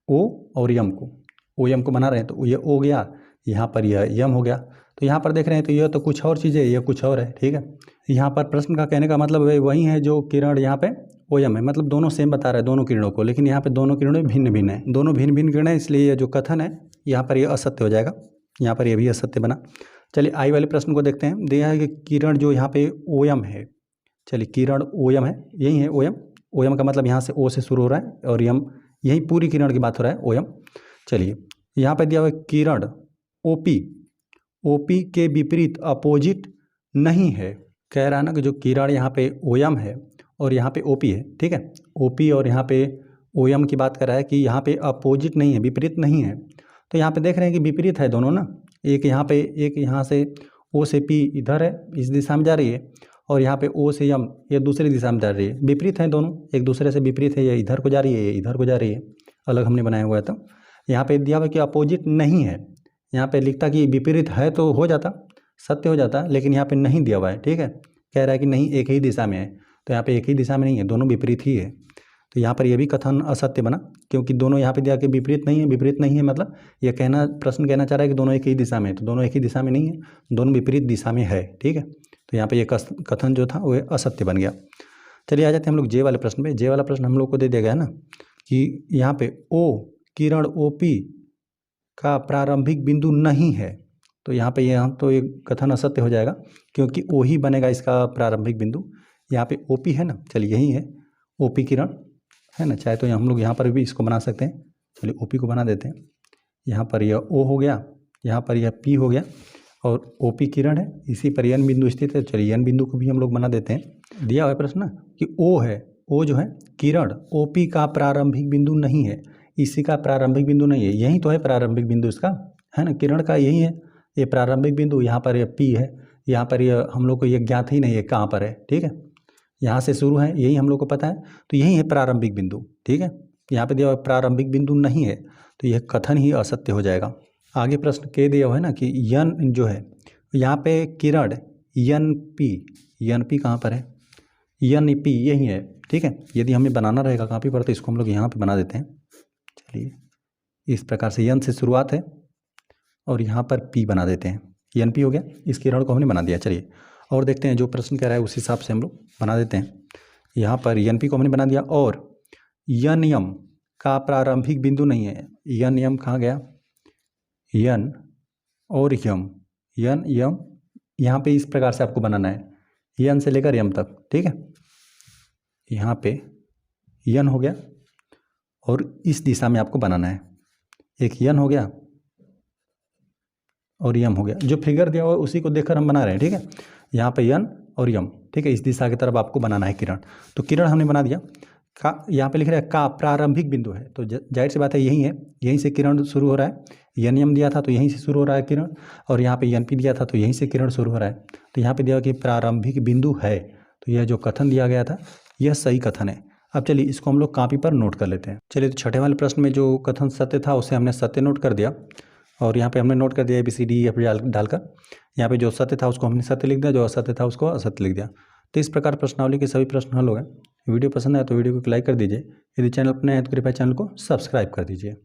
ओ और यम को, ओ यम को बना रहे हैं, तो ये ओ गया, यहाँ पर यह यम हो गया। तो यहाँ पर देख रहे हैं तो यह तो कुछ और चीज़ है, यह कुछ और है, ठीक है। यहाँ पर प्रश्न का कहने का मतलब वही है जो किरण यहाँ पे ओयम है, मतलब दोनों सेम बता रहे हैं दोनों किरणों को, लेकिन यहाँ पे दोनों किरणें भिन्न भिन्न है, दोनों भिन्न भिन्न किरणें, इसलिए यह जो कथन है यहाँ पर यह असत्य हो जाएगा, यहाँ पर यह भी असत्य बना। चलिए आई वाले प्रश्न को देखते हैं। दिया है कि किरण जो यहाँ पे ओयम है, चलिए किरण ओयम है, यही है ओयम, ओयम का मतलब यहाँ से ओ से शुरू हो रहा है और यम, यही पूरी किरण की बात हो रहा है ओयम। चलिए यहाँ पे दिया हुआ है किरण ओपी, ओपी के विपरीत अपोजिट नहीं है। कह रहा है ना कि जो किरण यहाँ पे ओयम है और यहाँ पे ओपी है, ठीक है, ओपी और यहाँ पे ओयम की बात कर रहा है कि यहाँ पे अपोजिट नहीं है, विपरीत नहीं है। तो यहाँ पे देख रहे हैं कि विपरीत है दोनों ना, एक यहाँ पे, एक यहाँ से ओ से पी इधर है, इस दिशा में जा रही है, और यहाँ पे ओ से यम ये दूसरी दिशा में जा रही है, विपरीत हैं दोनों, एक दूसरे से विपरीत है, ये इधर को जा रही है, ये इधर को जा रही है, अलग हमने बनाया हुआ है। तो यहाँ पे दिया हुआ कि अपोजिट नहीं है, यहाँ पे लिखता कि विपरीत है तो हो जाता, सत्य हो जाता, लेकिन यहाँ पे नहीं दिया हुआ है, ठीक है, कह रहा है कि नहीं एक ही दिशा में है, तो यहाँ पे एक ही दिशा में नहीं है, दोनों विपरीत ही है। तो यहाँ पर यह भी कथन असत्य बना, क्योंकि दोनों यहाँ पे दिया कि विपरीत नहीं है, विपरीत नहीं है मतलब यह कहना, प्रश्न कहना चाह रहा है कि दोनों एक ही दिशा में है, तो दोनों एक ही दिशा में नहीं है, दोनों विपरीत दिशा में है, ठीक है। तो यहाँ पे ये कथन जो था वो असत्य बन गया। चलिए आ जाते हैं हम लोग जे वाले प्रश्न पे। जे वाला प्रश्न हम लोग को दे दिया गया है ना कि यहाँ पे ओ किरण ओपी का प्रारंभिक बिंदु नहीं है, तो यहाँ पे यहाँ तो ये कथन असत्य हो जाएगा, क्योंकि ओ ही बनेगा इसका प्रारंभिक बिंदु। यहाँ पे ओपी है ना, चलिए यही है ओपी किरण है ना, चाहे तो हम लोग यहाँ पर भी इसको बना सकते हैं। चलिए ओपी को बना देते हैं, यहाँ पर यह ओ हो गया, यहाँ पर यह पी हो गया, और ओपी किरण है, इसी पर एन बिंदु स्थित है। चलिए एन बिंदु को भी हम लोग बना देते हैं। दिया हुआ है प्रश्न कि ओ है, ओ जो है किरण ओपी का प्रारंभिक बिंदु नहीं है, इसी का प्रारंभिक बिंदु नहीं है, यही तो है प्रारंभिक बिंदु इसका, है ना, किरण का यही है ये प्रारंभिक बिंदु। यहाँ पर यह पी है, यहाँ पर यह हम लोग को ये ज्ञात ही नहीं है कहाँ पर है, ठीक है, यहाँ से शुरू है, यही हम लोग को पता है, तो यही है प्रारंभिक बिंदु, ठीक है। यहाँ पे दिया हुआ प्रारंभिक बिंदु नहीं है, तो यह कथन ही असत्य हो जाएगा। आगे प्रश्न के दिया हुआ है ना कि यन जो है, यहाँ पे किरण यन पी कहाँ पर है, यन पी यही है, ठीक है। यदि हमें बनाना रहेगा कॉपी पर तो इसको हम लोग यहाँ पे बना देते हैं। चलिए इस प्रकार से यन से शुरुआत है और यहाँ पर पी बना देते हैं, यन पी हो गया, इस किरण को हमने बना दिया। चलिए और देखते हैं जो प्रश्न कह रहा है उस हिसाब से हम लोग बना देते हैं। यहाँ पर यन पी को हमने बना दिया, और यन यम का प्रारंभिक बिंदु नहीं है, यन यम कहाँ गया, यन और यम, यन यम, यहाँ पे इस प्रकार से आपको बनाना है, यन से लेकर यम तक, ठीक है। यहाँ पे यन हो गया और इस दिशा में आपको बनाना है, एक यन हो गया और यम हो गया, जो फिगर दिया हुआ है उसी को देखकर हम बना रहे हैं, ठीक है। यहाँ पे यन और यम, ठीक है, इस दिशा की तरफ आपको बनाना है किरण। तो किरण हमने बना दिया, का यहाँ पे लिख रहा है का प्रारंभिक बिंदु है, तो जाहिर सी बात है यही है, यहीं से किरण शुरू हो रहा है, यन यम दिया था तो यहीं से शुरू हो रहा है किरण, और यहाँ पे यन पी दिया था तो यहीं से किरण शुरू हो रहा है। तो यहाँ पे दिया कि प्रारंभिक बिंदु है, तो यह जो कथन दिया गया था यह सही कथन है। अब चलिए इसको हम लोग कॉपी पर नोट कर लेते हैं। चलिए तो छठे वाले प्रश्न में जो कथन सत्य था उसे हमने सत्य नोट कर दिया, और यहाँ पे हमने नोट कर दिया ABCDEF डालकर, यहाँ पे जो सत्य था उसको हमने सत्य लिख दिया, जो असत्य था उसको असत्य लिख दिया। तो इस प्रकार प्रश्नावली के सभी प्रश्न हल हो गए। वीडियो पसंद आए तो वीडियो को लाइक कर दीजिए, यदि चैनल पर नए हैं तो कृपया चैनल को सब्सक्राइब कर दीजिए।